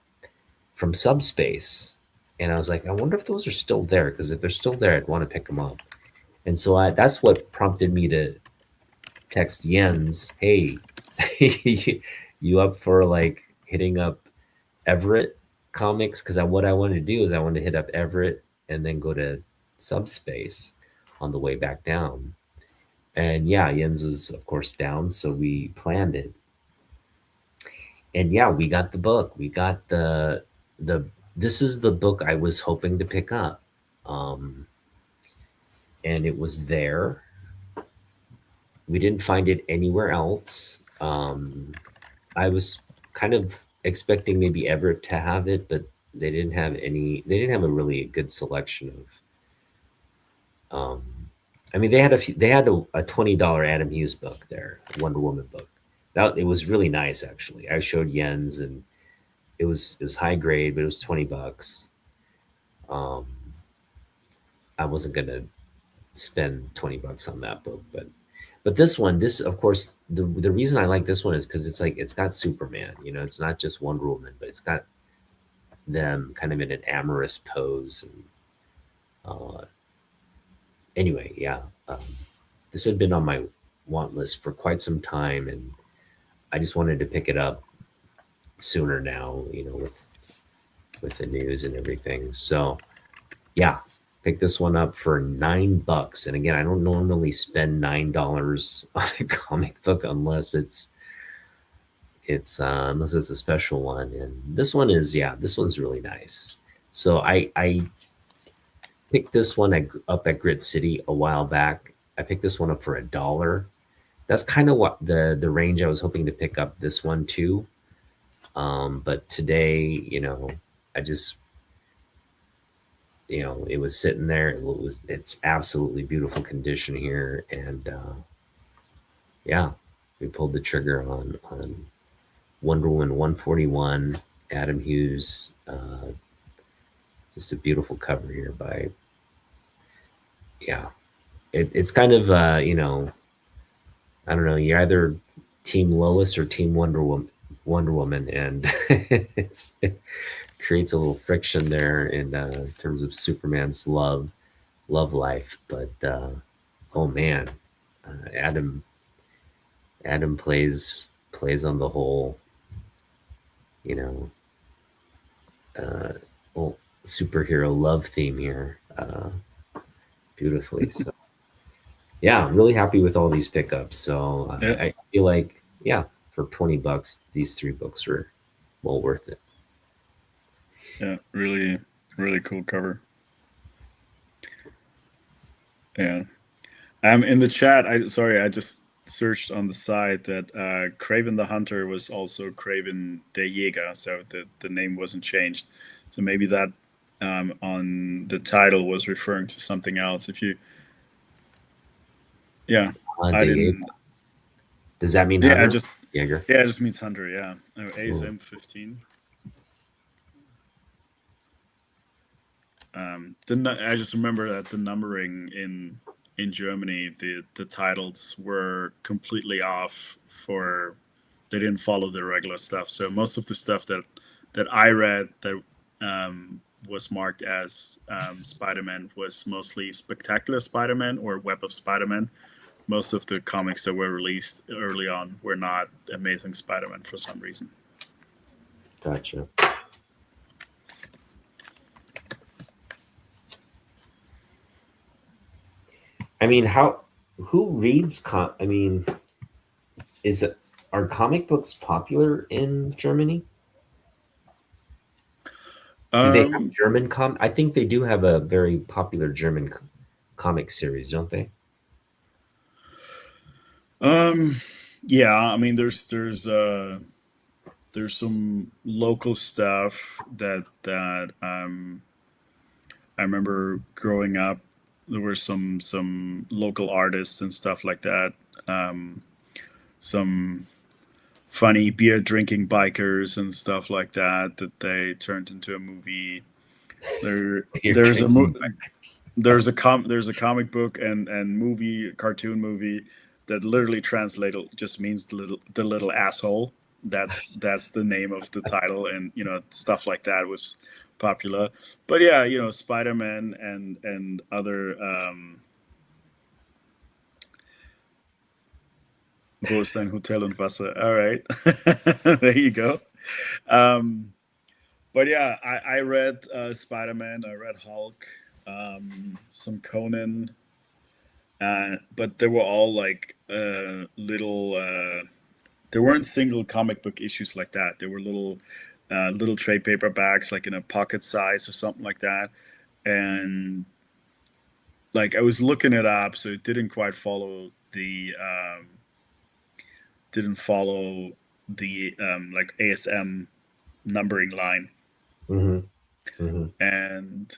from Subspace. And I was like, I wonder if those are still there. Because if they're still there, I'd want to pick them up. And so that's what prompted me to text Jens, hey, you up for like hitting up Everett Comics? Because what I wanted to do is I wanted to hit up Everett and then go to Subspace on the way back down. And yeah, Jens was of course down, so we planned it. And yeah, we got the book. We got the this is the book I was hoping to pick up. Um, and it was there. We didn't find it anywhere else. I was kind of expecting maybe Everett to have it, but they didn't have any. They didn't have a really good selection of. I mean, they had a few. They had a $20 Adam Hughes book there, Wonder Woman book. That it was really nice actually. I showed Jens, and it was high grade, but it was $20. Um, I wasn't gonna spend $20 on that book, but this one, this of course, the reason I like this one is because it's like it's got Superman. It's not just Wonder Woman, but it's got them kind of in an amorous pose. And anyway, yeah, um, this had been on my want list for quite some time, and I just wanted to pick it up sooner now. With the news and everything. So yeah, pick this one up for $9. And again, I don't normally spend $9 on a comic book unless it's a special one. And this one is, yeah, this one's really nice. So I picked this one up at Grit City a while back. I picked this one up for $1. That's kind of what the range I was hoping to pick up this one too. But today, I just, it was sitting there. It's absolutely beautiful condition here, and yeah, we pulled the trigger on Wonder Woman 141, Adam Hughes. Just a beautiful cover here by, yeah. It's kind of I don't know. You're either Team Lois or Team Wonder Woman. Wonder Woman, and it creates a little friction there in terms of Superman's love life. But oh man, Adam plays on the whole, you know, well, superhero love theme here beautifully. So yeah, I'm really happy with all these pickups. So Yeah, I feel like, yeah, for $20, these three books were well worth it. yeah, really, really cool cover. Yeah. In the chat, I just searched on the side that Craven the Hunter was also Craven the Jäger, so the name wasn't changed. So maybe that on the title was referring to something else. If you, yeah, I didn't. Does that mean Yeah, Hunter? just Jaeger? yeah, it just means hunter. Yeah, A's M15. I just remember that the numbering in Germany, the titles were completely off. They didn't follow the regular stuff. So most of the stuff that I read that was marked as Spider-Man was mostly Spectacular Spider-Man or Web of Spider-Man. Most of the comics that were released early on were not Amazing Spider-Man for some reason. Gotcha. I mean, who reads I mean, are comic books popular in Germany? Do they have Um, German I think they do have a very popular German comic series, don't they? um, yeah, I mean, there's some local stuff that I remember growing up. There were some local artists and stuff like that. Um, some funny beer drinking bikers and stuff like that that they turned into a movie. You're There's a drinking bikers. there's a comic book and movie cartoon movie that literally translated just means the little asshole. That's the name of the title, and stuff like that was popular. But yeah, Spider-Man and other Wo ist dein Hotel und Wasser? All right, there you go. Um, but yeah, I read Spider-Man, I read Hulk, some Conan, but they were all like little. They weren't single comic book issues like that. They were little trade paperbacks, like in a pocket size or something like that. And like I was looking it up, so it didn't follow the like ASM numbering line. Hmm. Hmm. And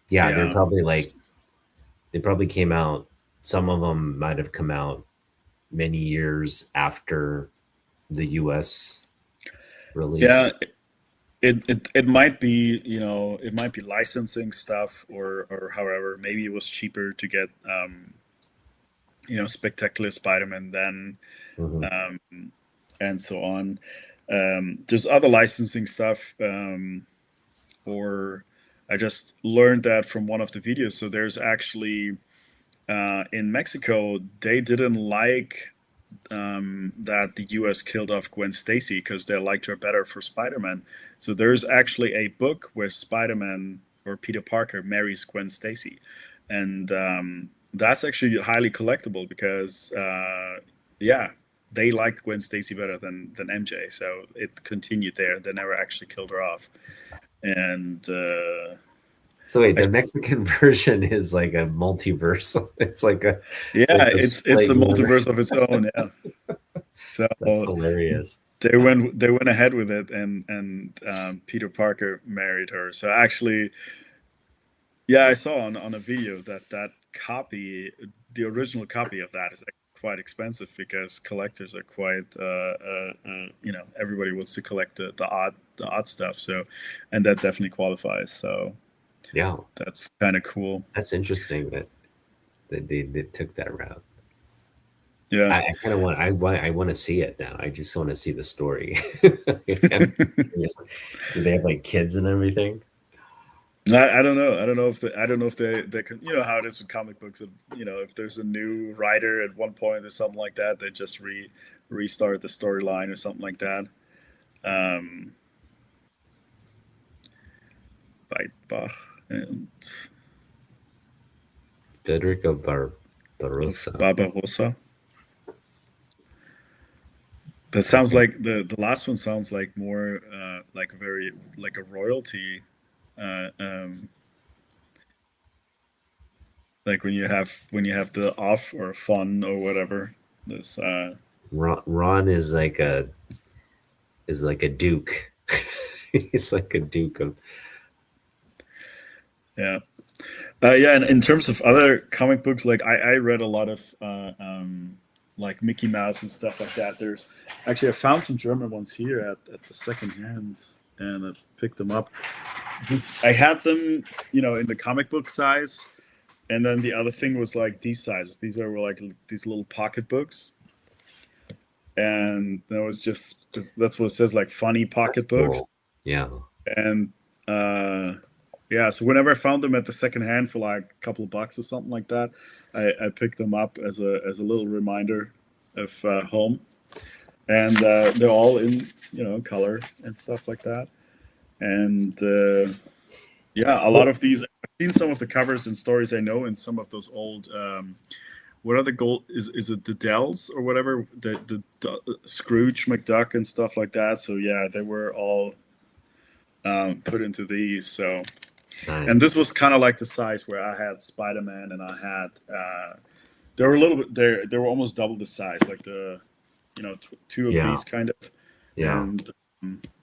Yeah, they're yeah, probably like they probably came out. Some of them might have come out many years after the U.S. yeah, release. it might be, it might be licensing stuff, or however, maybe it was cheaper to get Spectacular Spider-Man then, Hmm. um, and so on. There's other licensing stuff, or I just learned that from one of the videos. So there's actually in Mexico, they didn't like that the U.S. killed off Gwen Stacy because they liked her better for Spider-Man. So there's actually a book where Spider-Man or Peter Parker marries Gwen Stacy, and that's actually highly collectible because yeah, they liked Gwen Stacy better than MJ. So it continued there. They never actually killed her off, and So wait, I, the Mexican version is like a multiverse. It's yeah, like a it's split a universe. multiverse of its own. Yeah, so That's hilarious. they went ahead with it, and Peter Parker married her. So actually, yeah, I saw on a video that copy, the original copy of that is like quite expensive because collectors are quite everybody wants to collect the odd stuff. So, and that definitely qualifies. So Yeah, that's kind of cool. that's interesting that they took that route. Yeah. I kind of want to see it now. I just want to see the story. I'm curious. Do they have like kids and everything? I don't know. I don't know if they can, how it is with comic books. If there's a new writer at one point or something like that, they just restart the storyline or something like that. Um, Beitbach and Federico of Barbarossa. Barbarossa. That sounds Okay. like the last one sounds like more like a very like a royalty, uh, um, like when you have the off or fun or whatever. This Ron is like a duke. He's like a duke of. yeah. Yeah, and in terms of other comic books, like I read a lot of like Mickey Mouse and stuff like that. There's actually I found some German ones here at the second hands, and I picked them up. I had them, in the comic book size, and then the other thing was like these sizes. These are like these little pocket books, and that was just that's what it says, like funny That's pocket books. cool. Yeah. And yeah, so whenever I found them at the second hand for like a couple of bucks or something like that, I picked them up as a little reminder of home, and they're all in color and stuff like that. And yeah, a lot of these I've seen some of the covers and stories I know in some of those old. What are the gold? Is it the Dells or whatever? The Scrooge McDuck and stuff like that. So yeah, they were all put into these. So, and Nice. this was kind of like the size where I had Spider-Man and I had they were a little bit they were almost double the size, like the two of Yeah. these kind of, Yeah. and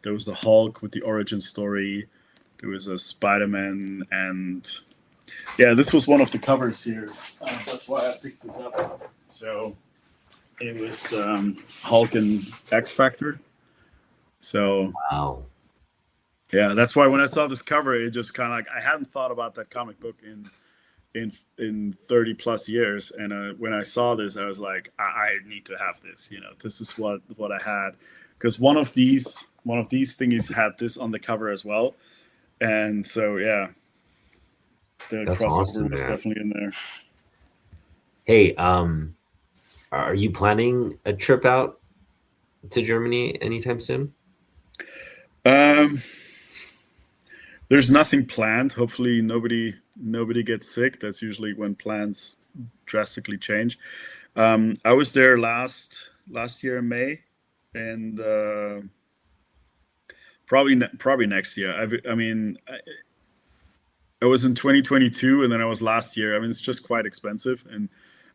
there was the Hulk with the origin story. There was a Spider-Man, and yeah, this was one of the covers here. That's why I picked this up. So it was Hulk and X Factor. So Wow. yeah, that's why when I saw this cover, it just kind of like I hadn't thought about that comic book in 30 plus years, and when I saw this, I was like, I need to have this. This is what I had, because one of these thingies had this on the cover as well, and so yeah, the That's crossover awesome, was man. definitely in there. Hey, are you planning a trip out to Germany anytime soon? Um, there's nothing planned. Hopefully, nobody gets sick. That's usually when plans drastically change. I was there last year in May, and probably next year. I mean, I was in 2022, and then I was last year. I mean, it's just quite expensive, and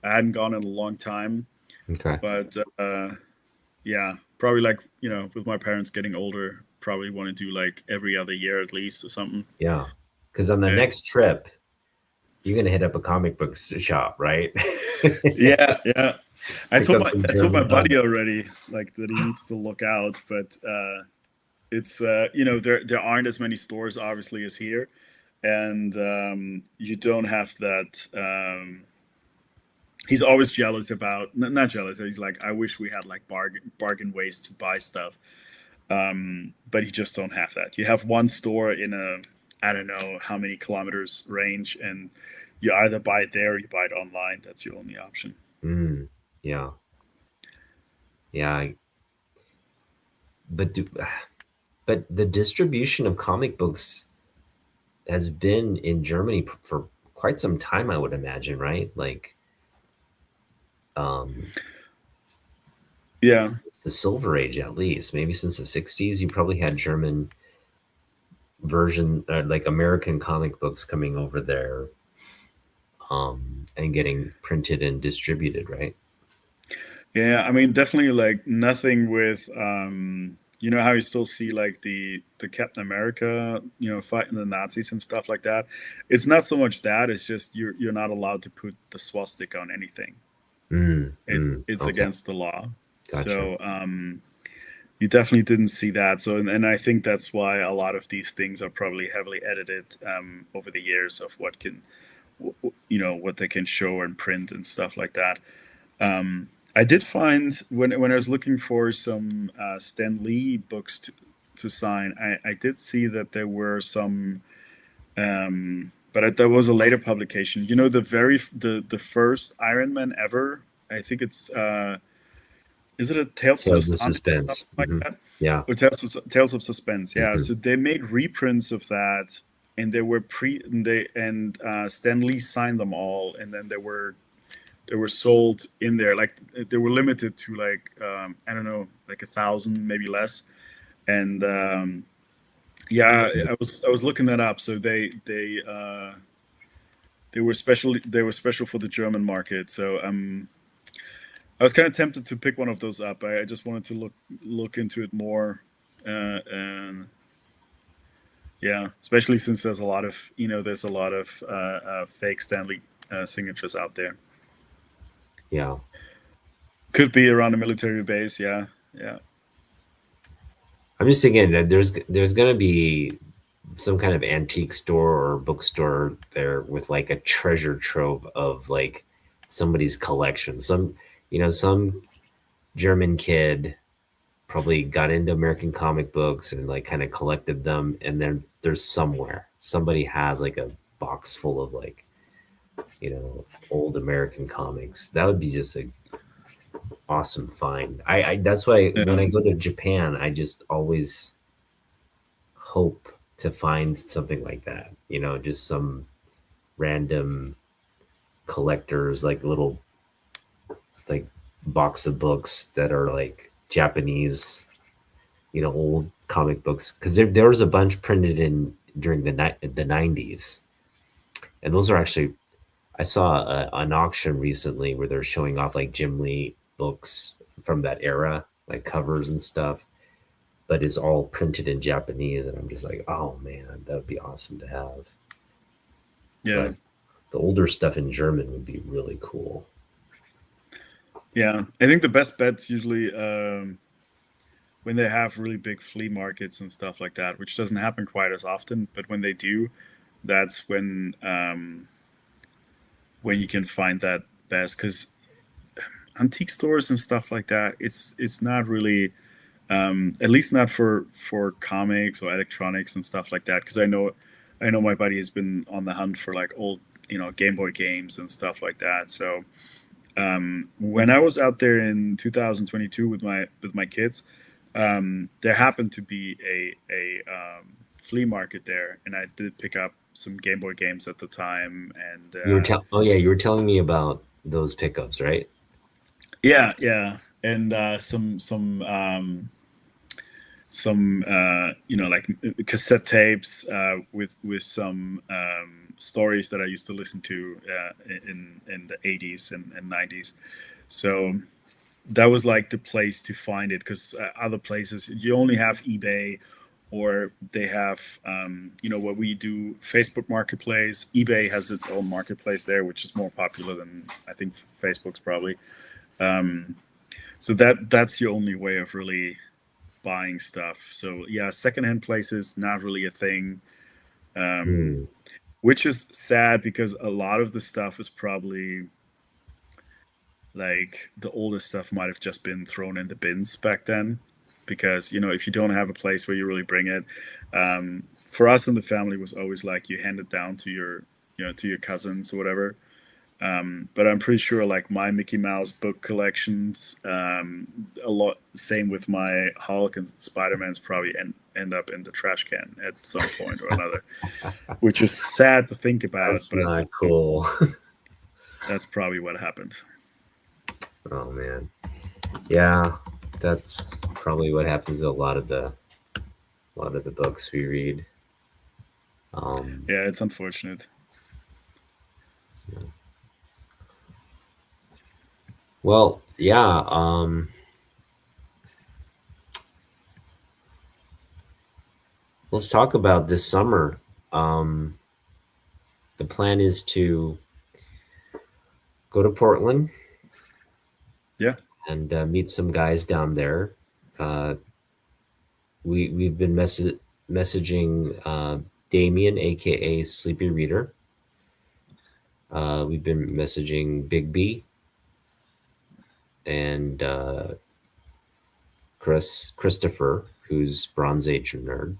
I hadn't gone in a long time. Okay. But yeah, probably like with my parents getting older, probably want to do like every other year at least or something. Yeah. Because on the And next trip, you're gonna hit up a comic book shop, right? yeah, yeah. Pick up some I told my German buddy comics. already like that he needs to look out, but it's there aren't as many stores obviously as here, and you don't have that. He's always jealous about not jealous. He's like, I wish we had like bargain ways to buy stuff, but you just don't have that. You have one store in a I don't know how many kilometers range, and you either buy it there or you buy it online. That's your only option. Mm, yeah. Yeah. But but the distribution of comic books has been in Germany for quite some time, I would imagine, right? Like, um, Yeah, it's the Silver Age at least. Maybe since the '60s, you probably had German version, like American comic books coming over there, and getting printed and distributed, right? yeah. I mean, definitely like nothing with you know how you still see like the Captain America, fighting the Nazis and stuff like that. It's not so much that; it's just you're not allowed to put the swastika on anything. It's Okay, against the law. gotcha. So you definitely didn't see that. So and I think that's why a lot of these things are probably heavily edited over the years of what can what they can show and print and stuff like that. I did find when I was looking for some Stan Lee books to sign, I did see that there were some, but there was a later publication. The first Iron Man ever. I think it's is it a Tales of Tales of Astonishment, something Suspense. like that, Yeah. or Tales of Suspense? Yeah. Hmm. So they made reprints of that, and they were Stan Lee signed them all, and then they were sold in there like they were limited to like I don't know, like 1,000 maybe less, and yeah, I was looking that up. So they were special for the German market. So I was kind of tempted to pick one of those up. I just wanted to look into it more, and yeah, especially since there's a lot of fake Stanley signatures out there. Yeah. Could be around a military base. Yeah, yeah. I'm just thinking that there's gonna be some kind of antique store or bookstore there with like a treasure trove of like somebody's collection. Some German kid probably got into American comic books and like kind of collected them, and then there's somebody has like a box full of like old American comics. That would be just a awesome find. I That's why when Yeah. I go to Japan, I just always hope to find something like that. Just some random collectors like little like box of books that are like Japanese, old comic books because there was a bunch printed in during the 90s, and those are actually I saw an auction recently where they're showing off like Jim Lee books from that era, like covers and stuff, but it's all printed in Japanese, and I'm just like, oh man, that would be awesome to have. Yeah, But the older stuff in German would be really cool. yeah. I think the best bet's usually when they have really big flea markets and stuff like that, which doesn't happen quite as often. But when they do, that's when you can find that best, because antique stores and stuff like that, it's not really, at least not for comics or electronics and stuff like that. Because I know my buddy has been on the hunt for like old, Game Boy games and stuff like that. So when I was out there in 2022 with my kids, there happened to be a flea market there, and I did pick up some Game Boy games at the time. And Oh yeah, you were telling me about those pickups, right? yeah, yeah, and some like cassette tapes with some stories that I used to listen to in the 80s and 90s. So that was like the place to find it, because other places you only have eBay, or they have what we do, Facebook Marketplace. eBay has its own marketplace there, which is more popular than I think Facebook's probably. um, so that's your only way of really buying stuff. So yeah, secondhand places not really a thing, um, Hmm. which is sad, because a lot of the stuff is probably like the oldest stuff might have just been thrown in the bins back then, because if you don't have a place where you really bring it, for us in the family was always like you hand it down to your cousins or whatever. But I'm pretty sure like my Mickey Mouse book collections, a lot same with my Hulk and Spider-Man's probably end up in the trash can at some point or another, which is sad to think about, That's but not cool. that's probably what happened. Oh man. Yeah, that's probably what happens to a lot of the books we read. Um, Yeah, it's unfortunate. well, yeah. Let's talk about this summer. Um, the plan is to go to Portland Yeah. and meet some guys down there. Uh, we've been messaging Damien, aka Sleepy Reader. We've been messaging Big B and Christopher, who's Bronze Age nerd.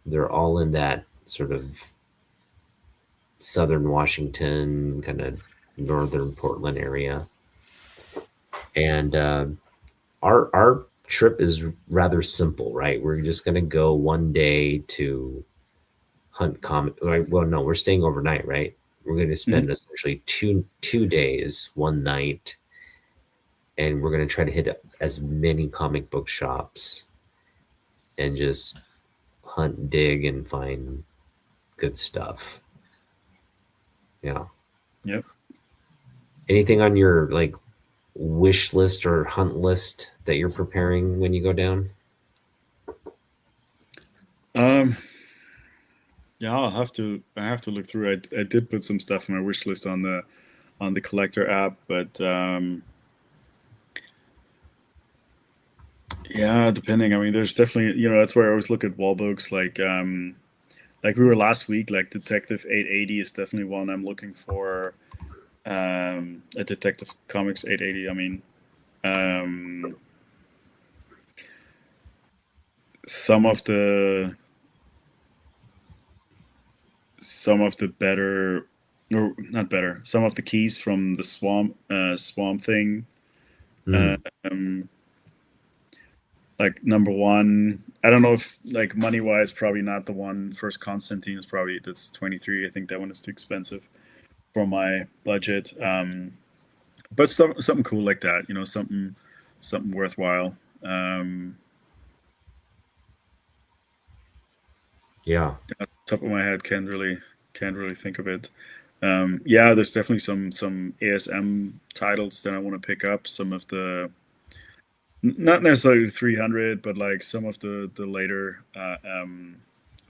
They're all in that sort of southern Washington, kind of northern Portland area, and our trip is rather simple, right? We're just gonna go one day to hunt comet. Right? Well, no, we're staying overnight, right? We're going to Hmm. spend essentially two days, one night, and we're going to try to hit as many comic book shops and just hunt, dig, and find good stuff. Yeah. Yep. Anything on your like wish list or hunt list that you're preparing when you go down? Um, yeah, I have to look through. I did put some stuff on my wish list on the collector app, but yeah, depending. I mean, there's definitely, that's where I always look at wall books, like we were last week. Like Detective 880 is definitely one I'm looking for. A Detective Comics 880. I mean, um, some of the some of the better, or not better, some of the keys from the Swamp Thing. Mm. Um, like number one, I don't know if like money wise, probably not the one. First Constantine is probably, that's 23. I think that one is too expensive for my budget. But something cool like that, something worthwhile. Um, Yeah. Top of my head, can't really think of it. Yeah, there's definitely some ASM titles that I want to pick up. Some of the not necessarily 300, but like some of the later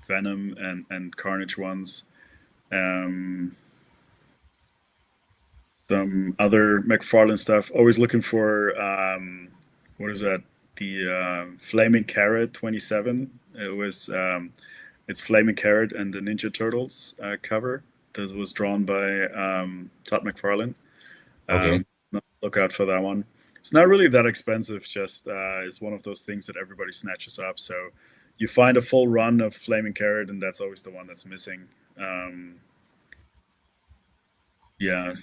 Venom and Carnage ones. Um, some other McFarlane stuff. Always looking for what is that? The Flaming Carrot 27. It's Flaming Carrot and the Ninja Turtles cover that was drawn by Todd McFarlane. Okay. Um, Look out for that one. It's not really that expensive. Just it's one of those things that everybody snatches up. So you find a full run of Flaming Carrot, and that's always the one that's missing. Um, yeah,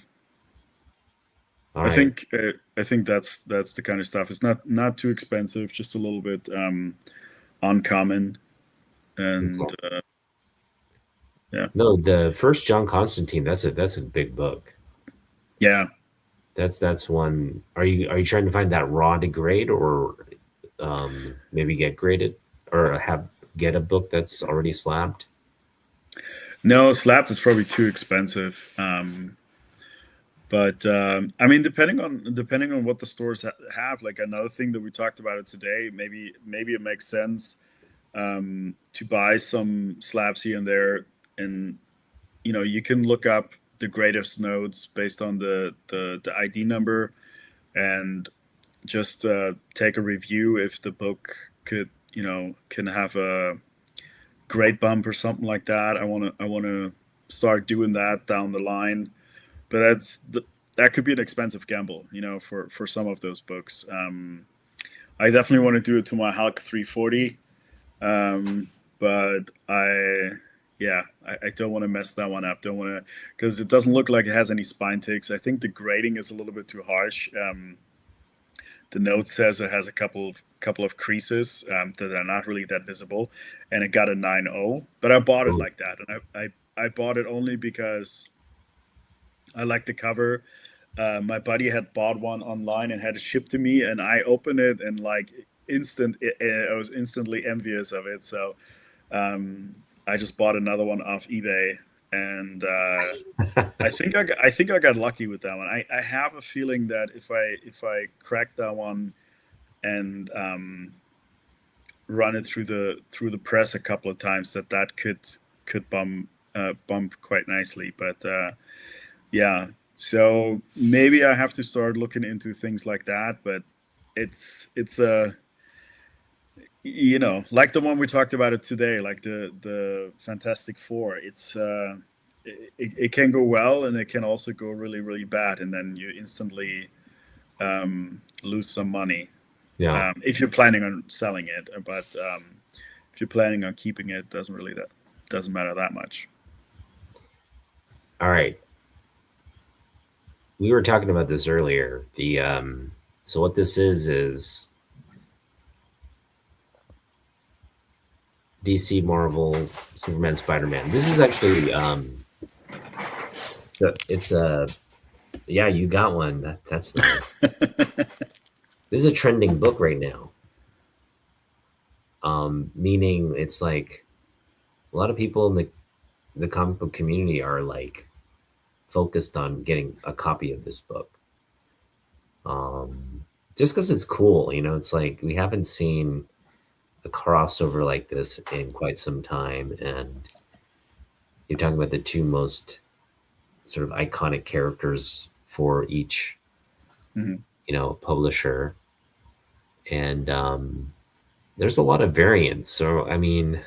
All I right. think uh, I think that's the kind of stuff. It's not too expensive, just a little bit uncommon, and Okay. yeah, No, the first John Constantine, that's a big book. yeah. That's one. Are you trying to find that raw to grade, or maybe get graded, or get a book that's already slabbed? No, Slapped is probably too expensive. But I mean, depending on what the stores have, like another thing that we talked about it today, maybe it makes sense to buy some slabs here and there, and you can look up the greatest notes based on the ID number, and just take a review if the book can have a grade bump or something like that. I want to start doing that down the line, but that could be an expensive gamble, for some of those books. I definitely want to do it to my Hulk 340, but I don't want to mess that one up. Don't want to, because it doesn't look like it has any spine ticks. I think the grading is a little bit too harsh. The note says it has a couple of creases that are not really that visible, and it got a 9.0. But I bought it Oh, like that, and I bought it only because I like the cover. My buddy had bought one online and had it shipped to me, and I opened it and like I was instantly envious of it. So um, I just bought another one off eBay, and I think I got lucky with that one. I have a feeling that if I crack that one and run it through the press a couple of times, that could bump quite nicely. But yeah, so maybe I have to start looking into things like that. But it's like the one we talked about it today, like the Fantastic Four. It can go well, and it can also go really really bad, and then you instantly lose some money yeah. if you're planning on selling it. But if you're planning on keeping it, doesn't matter that much. All right. We were talking about this earlier. The so what this is DC, Marvel, Superman, Spider Man. This is actually it's a yeah. You got one. That's nice. This is a trending book right now. Meaning it's like a lot of people in the comic book community are like focused on getting a copy of this book. Just because it's cool, it's like we haven't seen a crossover like this in quite some time, and you're talking about the two most sort of iconic characters for each, Mhm. publisher, and there's a lot of variants. So I mean,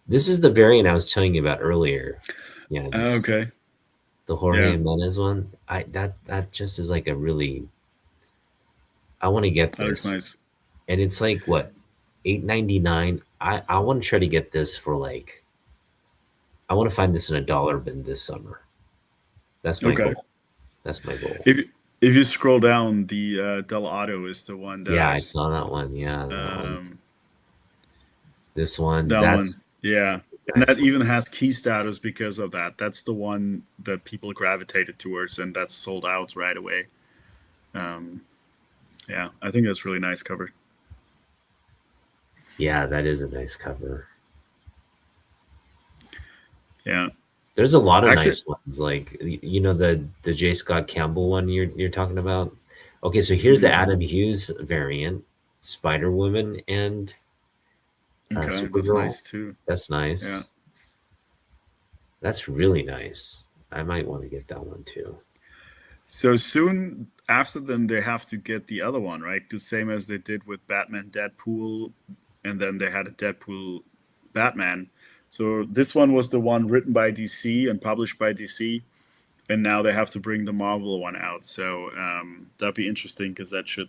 this is the variant I was telling you about earlier. Yeah, this Okay. the Jorge Yeah, Jimenez one. That just is like a really I want to get that looks this, nice. and it's like what 8.99. I want to try to get this for like I want to find this in a dollar bin this summer. That's my Okay. goal. That's my goal. If if you scroll down, the Del Auto is the one that Yeah, I saw that one. Yeah, that one. um, This one. that one. That's Yeah, a and nice that one. even has key status because of that. That's the one that people gravitated towards, and that's sold out right away. Um, yeah, I think that's really nice cover. Yeah, that is a nice cover. Yeah. There's a lot of Actually, nice ones, like the J. Scott Campbell one you're talking about. Okay, so here's the mhm. Adam Hughes variant, Spider Woman and Okay, that's Supergirl. nice too. That's Yeah. nice. That's really nice. I might want to get that one too. So soon after, then they have to get the other one, right? The same as they did with Batman Deadpool, and then they had a Deadpool Batman. So this one was the one written by DC and published by DC, and now they have to bring the Marvel one out. So that'd be interesting because that should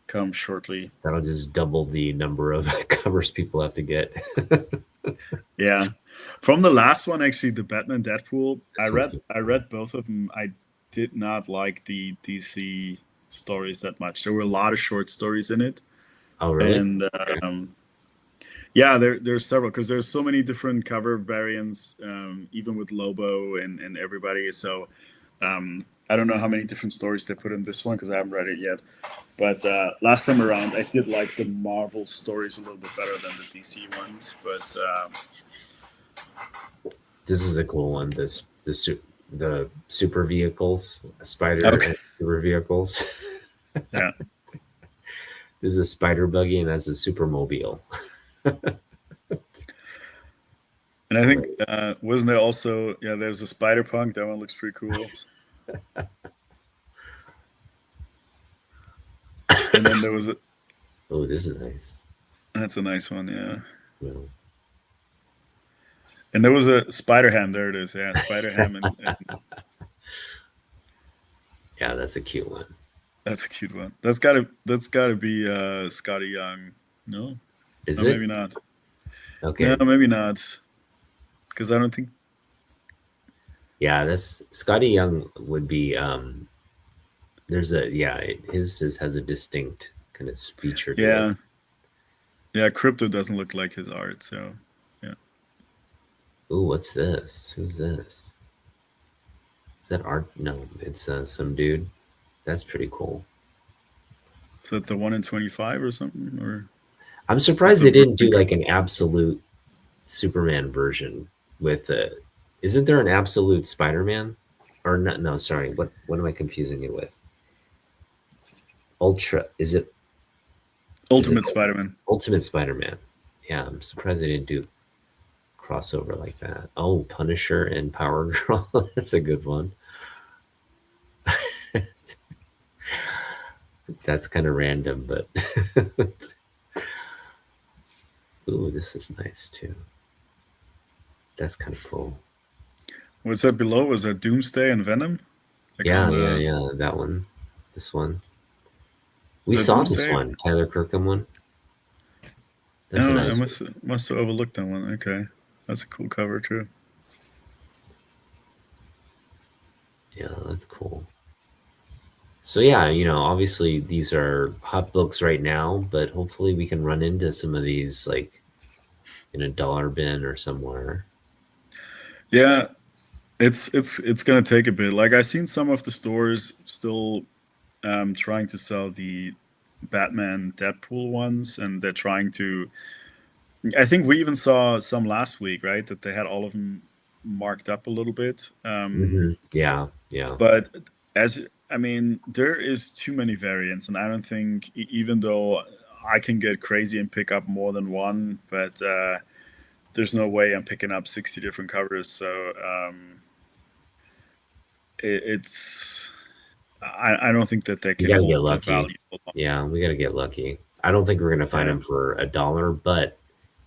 come shortly. That'll just double the number of covers people have to get. Yeah, from the last one, actually, the Batman Deadpool, I This one's read I read both of them. I did not like the DC stories that much. There were a lot of short stories in it, oh really? and Okay. yeah, there's several because there's so many different cover variants, even with Lobo and everybody. So I don't know how many different stories they put in this one because I haven't read it yet. But last time around, I did like the Marvel stories a little bit better than the DC ones. But This is a cool one. The super vehicles, spider okay, and super vehicles. yeah. This is a spider buggy, and that's a supermobile. And I think wasn't there also there's a Spider Punk that one looks pretty cool. And then there was a Oh, this is nice. that's a nice one, yeah. Well, And there was a Spider Ham. There it is, yeah, Spider Ham, and yeah, that's a cute one. that's a cute one. That's gotta be Scotty Young. No, Is no, it? maybe not. No, Okay. maybe not. Because I don't think. Yeah, that's Scotty Young would be there's a yeah, his has a distinct kind of feature to it. Yeah, yeah. Crypto doesn't look like his art, so yeah. Ooh, what's this? Who's this? Is that art? No, it's some dude. That's pretty cool. Is that the 1 in 25 or something, or I'm that's surprised a they didn't do version like cover? an absolute Superman version with isn't there an absolute Spider-Man? Or not, no, sorry. What am I confusing it with? Ultra is it Ultimate Spider-Man. Ultimate Spider-Man? Yeah, I'm surprised they didn't do crossover like that. Oh, Punisher and Power Girl. That's a good one. That's kind of random, but ooh, this is nice too. That's kind of cool. What's that below? Was that Doomsday and Venom? Like on Yeah, yeah, the yeah. That one. This one. We is that saw this Doomsday? one, Tyler Kirkham one. That's a Oh, I nice one. must have overlooked that one. Okay, that's a cool cover too. Yeah, that's cool. So yeah, obviously these are hot books right now, but hopefully we can run into some of these like in a dollar bin or somewhere. Yeah, it's gonna take a bit. Like I've seen some of the stores still trying to sell the Batman Deadpool ones, and they're trying to. I think we even saw some last week, right? That they had all of them marked up a little bit. Yeah, yeah. But as I mean, there is too many variants, and I don't think even though I can get crazy and pick up more than one, but there's no way I'm picking up 60 different covers. So it's I don't think that they We can got to get hold the lucky. value. Yeah, we got to get lucky. I don't think we're gonna find Yeah, them for a dollar, but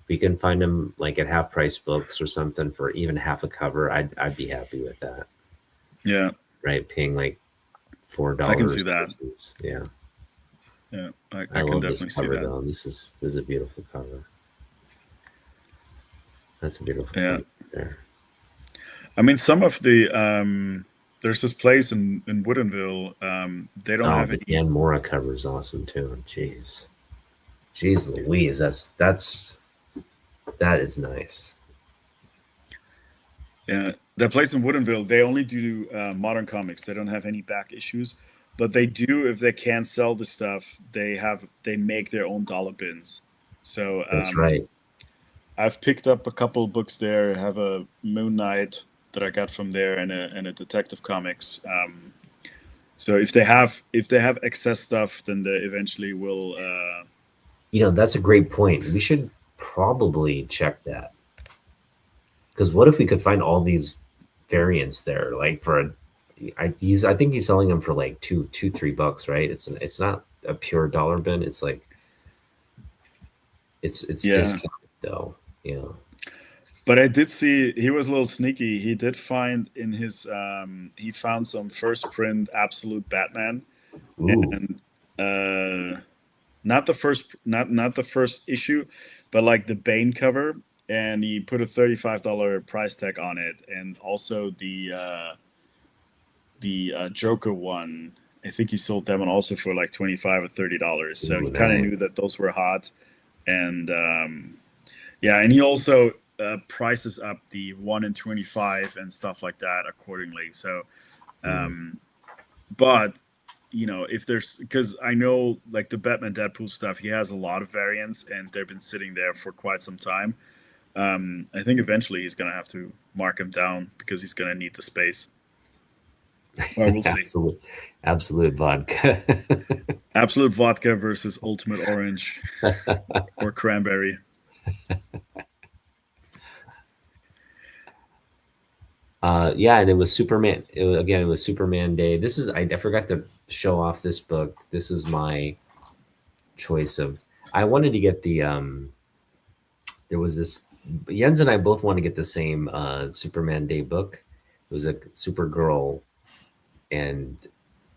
we can find them like at half price books or something for even half a cover. I'd be happy with that. yeah, Right, paying like four I can see dollars that. versus yeah. Yeah, I I can love this definitely see cover that. though. This is a beautiful cover. That's a beautiful Yeah, cover there. I mean, some of the there's this place in Woodinville. They don't Oh, have the any. Dan Mora cover is awesome too. Jeez, Louise, that is nice. Yeah, that place in Woodinville. They only do modern comics. They don't have any back issues, but they do. If they can't sell the stuff, they make their own dollar bins. So That's right. I've picked up a couple books there. I have a Moon Knight that I got from there, and a Detective Comics. So if they have excess stuff, then they eventually will. That's a great point. We should probably check that, because what if we could find all these variants there, like for I think he's selling them for like $3, right? It's not a pure dollar bin. It's like it's Yeah, discounted though. Yeah. but I did see he was a little sneaky. He did find in his he found some first print Absolute Batman, Ooh. and not the first not the first issue, but like the Bane cover, and he put a $35 price tag on it, and also the Joker one. I think he sold them also for like $25 or $30. So he Ooh, kind of knew nice. that those were hot, and yeah, and he also prices up the 1 in 25 and stuff like that accordingly. So, Mm. um, but if there's, because I know like the Batman Deadpool stuff, he has a lot of variants, and they've been sitting there for quite some time. I think eventually he's gonna have to mark him down because he's gonna need the space. Well, we'll see. Absolute, absolute vodka. Absolute vodka versus ultimate orange or cranberry. Yeah, and it was Superman. Again, it was Superman Day. This is I forgot to show off this book. This is my choice of. I wanted to get the there was this Jens and I both want to get the same Superman Day book. It was a Supergirl and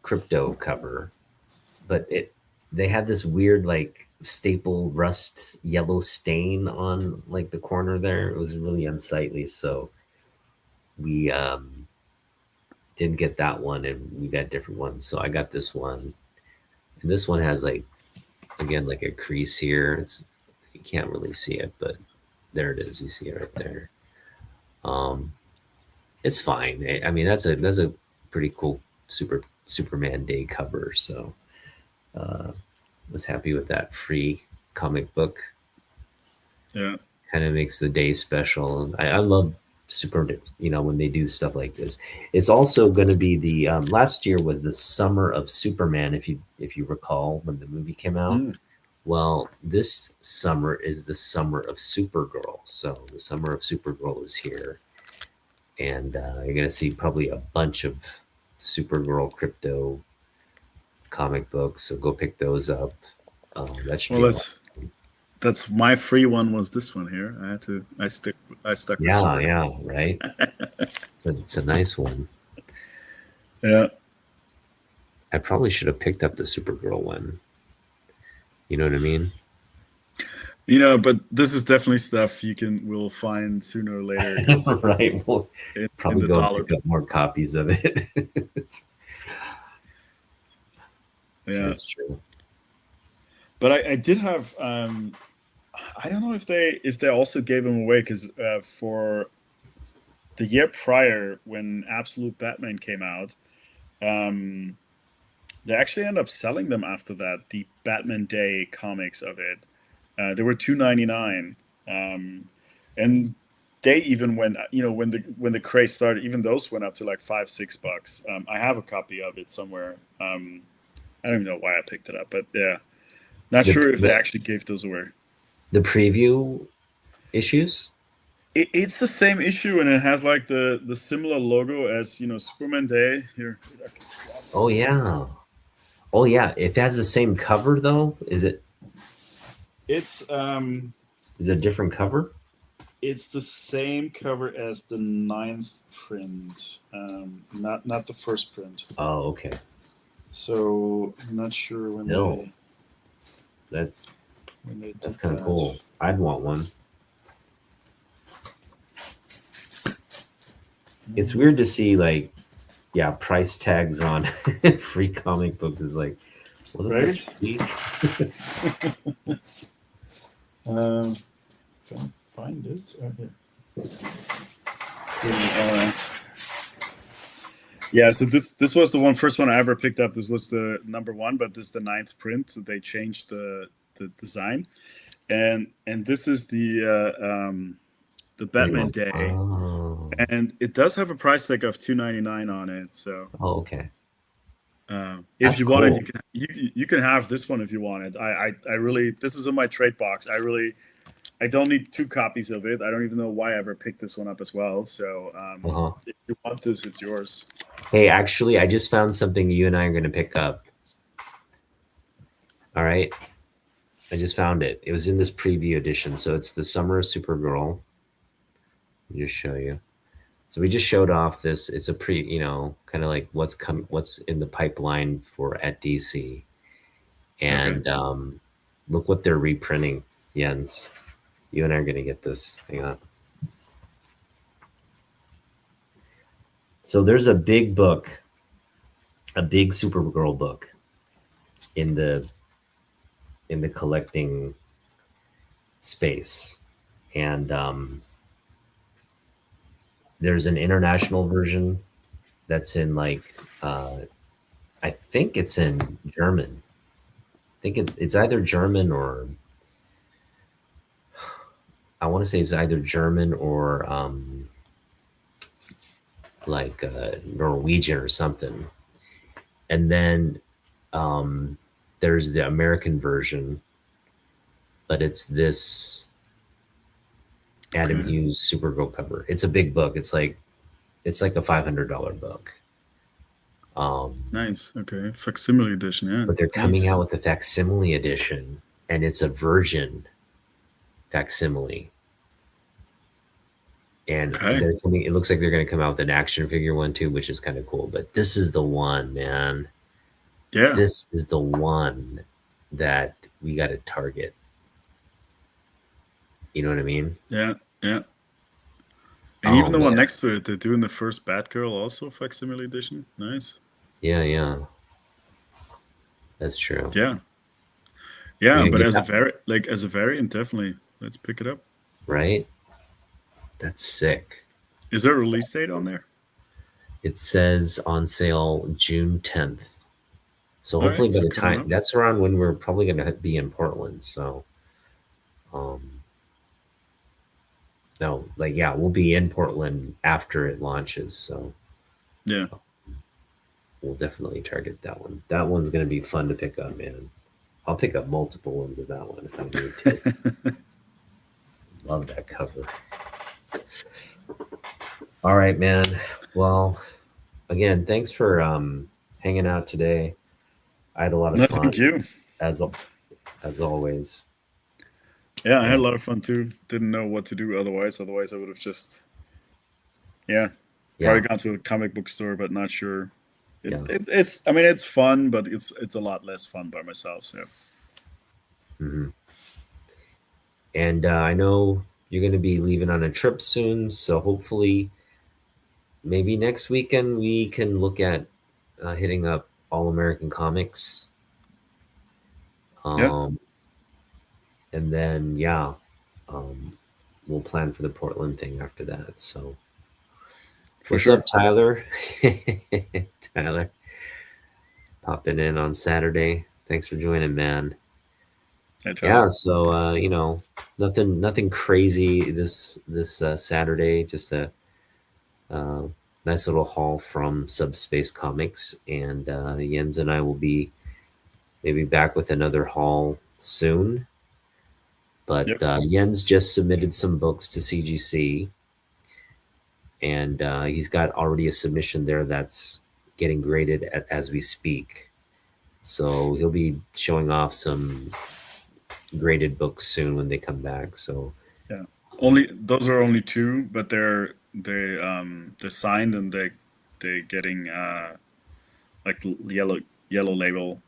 crypto cover, but they had this weird like staple rust yellow stain on like the corner there. It was really unsightly, so we didn't get that one, and we got different ones. So I got this one, and this one has like again like a crease here. It's you can't really see it, but there it is. You see it right there. Um, it's fine. I mean, that's a pretty cool Superman Day cover. So was happy with that free comic book. Yeah. Kind of makes the day special. I love super. When they do stuff like this. It's also going to be the last year was the summer of Superman. If you recall when the movie came out. Mm. Well, this summer is the summer of Supergirl. So the summer of Supergirl is here, and you're going to see probably a bunch of Supergirl crypto comic books. So go pick those up. That should Well, be a lot. that's my free one was this one here. I stuck with Yeah, Supergirl. yeah, right. So it's a nice one. Yeah. I probably should have picked up the Supergirl one. You know what I mean? But this is definitely stuff will find sooner or later because Right. We'll in probably the go and dollar. pick up more copies of it. Yeah. That's true. But I did have I don't know if they also gave them away because for the year prior when Absolute Batman came out, um, they actually ended up selling them after that. The Batman Day comics of it, they were $2.99, and they even went. When the craze started, even those went up to like $5-6. I have a copy of it somewhere. I don't even know why I picked it up, but yeah, not The sure if they the, actually gave those away. the preview issues. It's the same issue, and it has like the similar logo as Superman Day here. Oh yeah. Oh yeah. If it has the same cover though, It's is it a different cover? it's the same cover as the ninth print, not the first print. Oh, okay. So I'm not sure Still, that when they that's did kind of that. cool. I'd want one. It's weird to see like yeah price tags on free comic books. Is like wasn't this Right? free? Um, can't find it. Okay. So yeah, so this was the first one I ever picked up. This was the number one, but this is the ninth print. So they changed the design, and this is the Batman Anyway. Day, Oh. and it does have a price tag of 299 on it. So Oh, okay. if That's you want it, cool. you can have this one if you want it. I really, this is in my trade box. I don't need two copies of it. I don't even know why I ever picked this one up as well. So Uh-huh. if you want this, it's yours. Hey, actually, I just found something you and I are going to pick up. All right. I just found it. It was in this preview edition. So it's the Summer of Supergirl. Let me just show you. So we just showed off this. It's a kind of like what's in the pipeline for at DC. Okay. And look what they're reprinting, Jens. You and I are going to get this. Hang on. So there's a big book, a big Supergirl book in the collecting space, and there's an international version that's in I think it's in German. I think it's either German or I want to say it's either German or Norwegian or something. And then there's the American version, but it's this Adam Okay. Hughes Supergirl cover. It's a big book. It's like a $500 book. Nice. Okay. Facsimile edition. Yeah. But they're coming out Nice. with a facsimile edition, and it's a virgin facsimile. And Okay. they're coming. It looks like they're going to come out with an action figure one too, which is kind of cool. But this is the one, man. Yeah. This is the one that we got to target. You know what I mean? Yeah. Yeah. And Oh even the one man, next to it, they're doing the first Batgirl also facsimile edition. Nice. yeah, yeah, that's true. Yeah. You Yeah. gonna But get as a that as a variant, definitely. Let's pick it up. right? That's sick. Is there a release date on there? It says on sale June 10th. So All hopefully right. by So the coming time up. that's around when we're probably going to be in Portland. So, um, no, like, yeah, we'll be in Portland after it launches. So Yeah. we'll definitely target that one. That one's going to be fun to pick up, man. I'll pick up multiple ones of that one if I need to. Love that cover. All right, man. Well, again, thanks for hanging out today. I had a lot of No, fun thank you. as as always. Yeah, I had a And lot of fun too. Didn't know what to do otherwise. Otherwise, I would have just, yeah, probably yeah, gone to a comic book store, but not sure. yeah. It's I mean, it's fun, but it's a lot less fun by myself. So Hmm. And I know you're going to be leaving on a trip soon, so hopefully, maybe next weekend we can look at hitting up All American Comics. yeah, Um, and then, yeah, um, we'll plan for the Portland thing after that. So, for what's up, sure. Tyler? Tyler, popping in on Saturday. Thanks for joining, man. Hey, Yeah, Tyler. so nothing crazy this Saturday. Just a uh, nice little haul from Subspace Comics, and Jens and I will be maybe back with another haul soon. But Yep. Jens just submitted some books to CGC, and he's got already a submission there that's getting graded as we speak. So he'll be showing off some graded books soon when they come back. So Yeah. Only those are only two, but they're signed and they getting like yellow label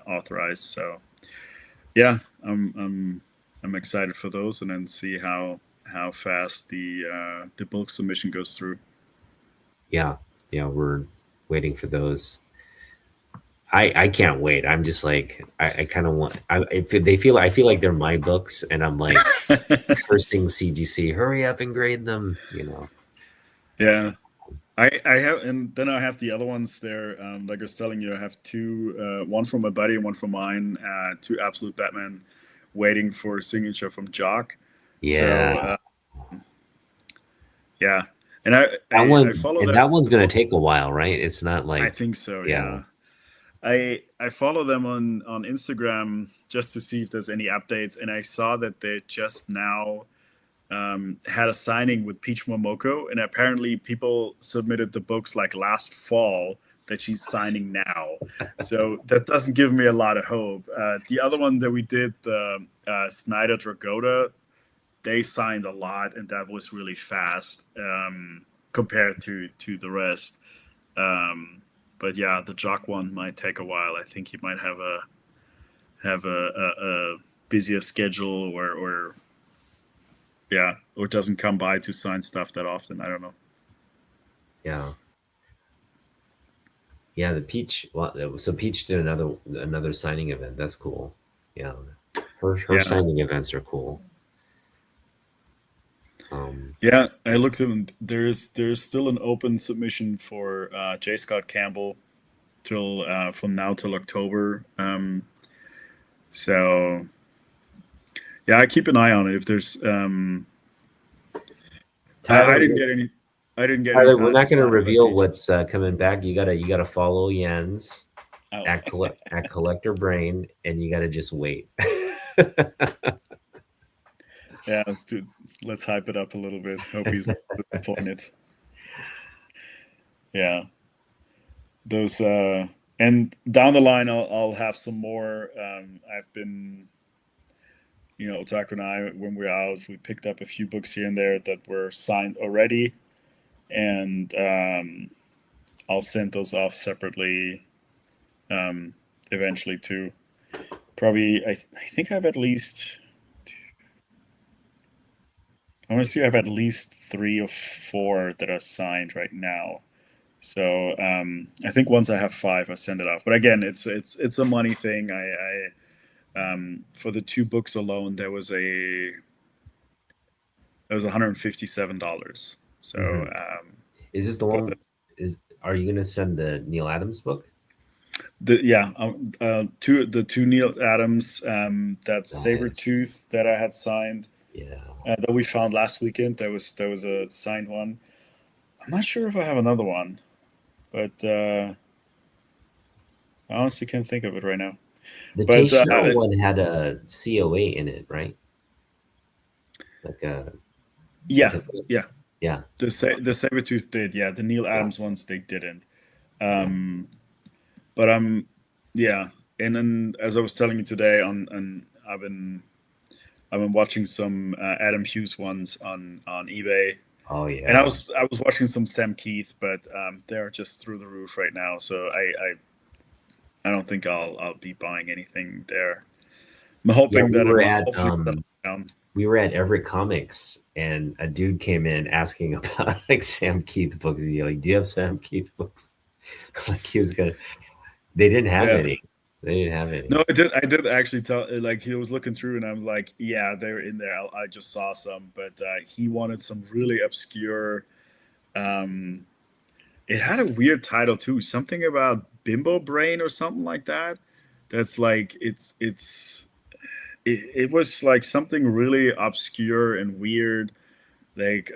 authorized. So yeah, I'm excited for those, and then see how fast the bulk submission goes through. yeah, yeah, we're waiting for those. I can't wait. I'm just like I kind of want. If they feel I feel like they're my books, and I'm like cursing CGC, hurry up and grade them. Yeah, I have, and then I have the other ones there. Like I was telling you, I have two, one from my buddy and one from mine. Two absolute Batman waiting for a signature from Jock. So Yeah. yeah, and I, That I I one follow and that. that one's gonna take a while, right? It's not I like think so. yeah. Yeah. I follow them on Instagram just to see if there's any updates, and I saw that they just now had a signing with Peach Momoko, and apparently people submitted the books like last fall that she's signing now. So that doesn't give me a lot of hope. The other one that we did, the Snyder Dragoda, they signed a lot, and that was really fast compared to the rest. Um, but yeah, the Jock one might take a while. I think he might have a busier schedule, or yeah, or doesn't come by to sign stuff that often. I don't know. Yeah. Yeah, the Peach well, so Peach did another signing event. That's cool. Yeah. Her Yeah, signing events are cool. Um yeah. I looked at them. There's still an open submission for J. Scott Campbell till from now till October. So yeah, I keep an eye on it. If there's I Tyler, didn't get any. I didn't get Tyler, anything we're on not going to signed by reveal Peach. what's coming back. You gotta follow Jens Oh, at Collector Brain, and you gotta just wait. yeah. Let's hype it up a little bit. Hope he's not disappointed. Yeah, those and down the line, I'll have some more. I've been, Otaku and I, when we're out, we picked up a few books here and there that were signed already, and I'll send those off separately um, eventually too. Probably, I think I have at least. Honestly, I have at least 3 or 4 that are signed right now. So I think once I have 5, I send it off. But again, it's a money thing. I for the 2 books alone, there was $157. So, Hmm. Is this the but one? Is Are you gonna send the Neil Adams book? the two Neil Adams, that Nice. Sabretooth that I had signed, Yeah. that we found last weekend. There was a signed one. I'm not sure if I have another one, but I honestly can't think of it right now. The But Teixeira one had a COA in it, right? Like a yeah, certificate. yeah, Yeah. the Sabretooth did. Yeah, the Neil Yeah. Adams ones they didn't. Yeah. Um, but yeah, and then as I was telling you today, on I've been watching some Adam Hughes ones on eBay, Oh and I yeah. was I was watching some Sam Keith, but they're just through the roof right now. So I don't think I'll be buying anything there. I'm Yeah. hoping that it will hopefully settle down. We were at Everett Comics, and a dude came in asking about like Sam Keith books. He like, do you have Sam Keith books? Like he was gonna. They didn't have Yeah. any. They didn't have any. No, I did actually tell, like, he was looking through, and I'm like, yeah, they're in there. I just saw some, but he wanted some really obscure. Um, it had a weird title too, something about Bimbo Brain or something like that. That's like it was like something really obscure and weird, like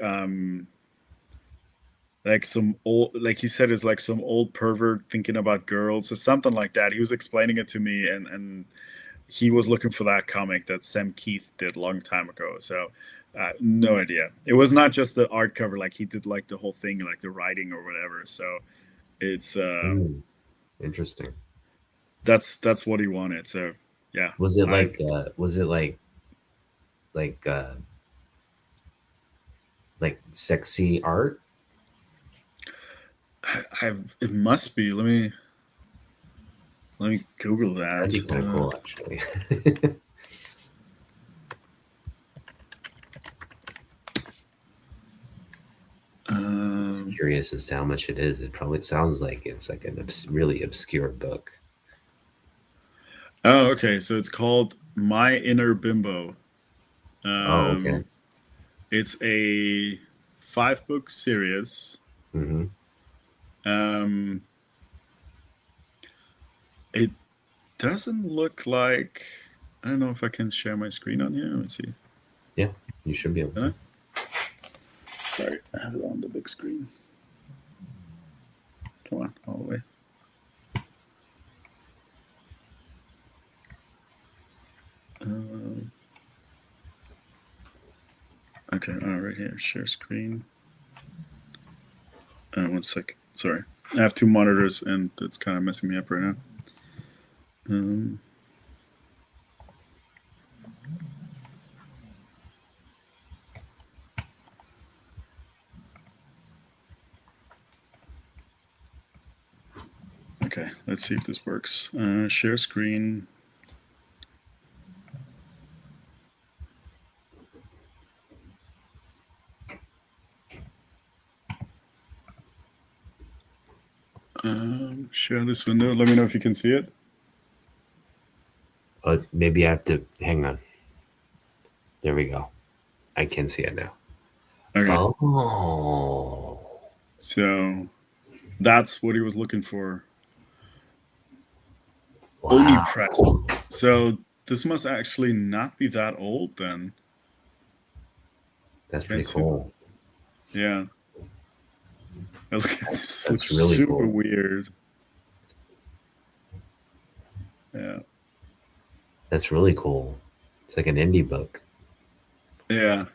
some old, like he said, it's like some old pervert thinking about girls or something like that. He was explaining it to me, and he was looking for that comic that Sam Keith did a long time ago. So, no idea. It was not just the art cover; like he did like the whole thing, like the writing or whatever. So it's Hmm, interesting. that's what he wanted. So yeah, Was it I like? Was it like like sexy art? I've it must be. Let me Google That'd be that. kind of cool, actually. Just Um, curious as to how much it is. It probably sounds like it's like an really obscure book. oh, okay. So it's called My Inner Bimbo. Oh, okay. Um, it's a 5 book series. Hmm. Um, it doesn't look like. I don't know if I can share my screen on here. Let me see. Yeah, you should be able to. Sorry, I have it on the big screen. Come on, all the way. Okay, right here, share screen. 1 sec. Sorry, I have two monitors, and it's kind of messing me up right now. Okay, let's see if this works. Share screen. Share this window. Let me know if you can see it. Maybe I have to hang on. There we go. I can see it now. Okay. Oh. So that's what he was looking for. Wow. Oni press. So this must actually not be that old then. That's pretty cool. Yeah. Look at this. That's really super cool. Weird. Yeah. That's really cool. It's like an indie book. Yeah.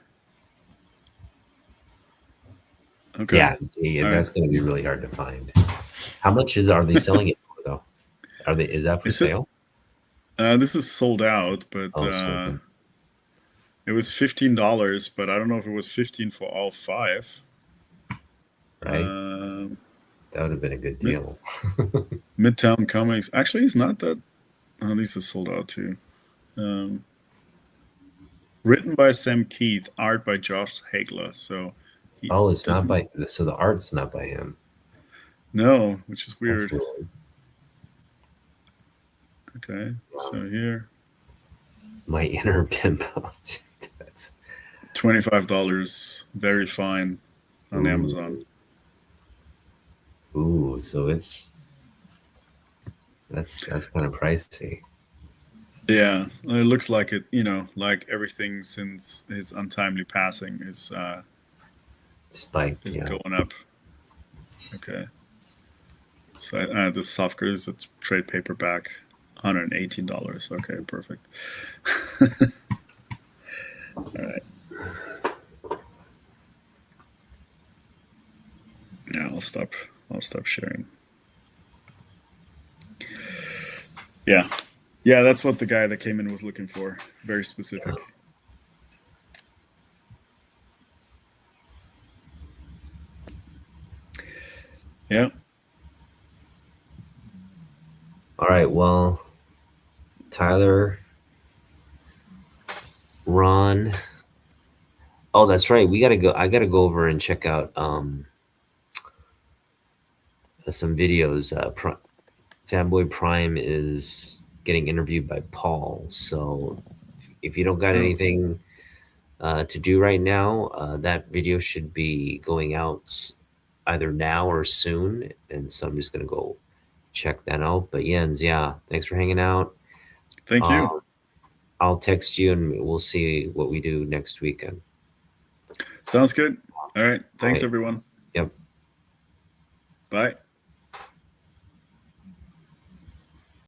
Okay. Yeah, that's going to be really hard to find. How much are they selling it for though? Is that for sale? This is sold out, but it was $15, but I don't know if it was 15 for all 5. Right. That would have been a good deal. Midtown Comics. Actually, it's not that. Oh, these are sold out too. Written by Sam Keith, art by Josh Hagler. So. It's not by. So the art's not by him. No, which is weird. Weird. Okay, so here. My inner pimp. That's $25. Very fine on Amazon. Ooh, so that's kind of pricey. Yeah, it looks like it. Like everything since his untimely passing is spiked. Is going up. Okay. So the software is a trade paperback, $118. Okay, perfect. All right. Yeah, I'll stop sharing. Yeah, that's what the guy that came in was looking for. Very specific. Yeah. All right. Well, Tyler, Ron. Oh, that's right. We gotta go. I gotta go over and check out some videos. Fanboy Prime is getting interviewed by Paul. So if you don't got anything to do right now, that video should be going out either now or soon. And so I'm just gonna go check that out. But Jens, yeah, thanks for hanging out. Thank you. I'll text you and we'll see what we do next weekend. Sounds good. All right. Thanks, everyone. Yep. Bye.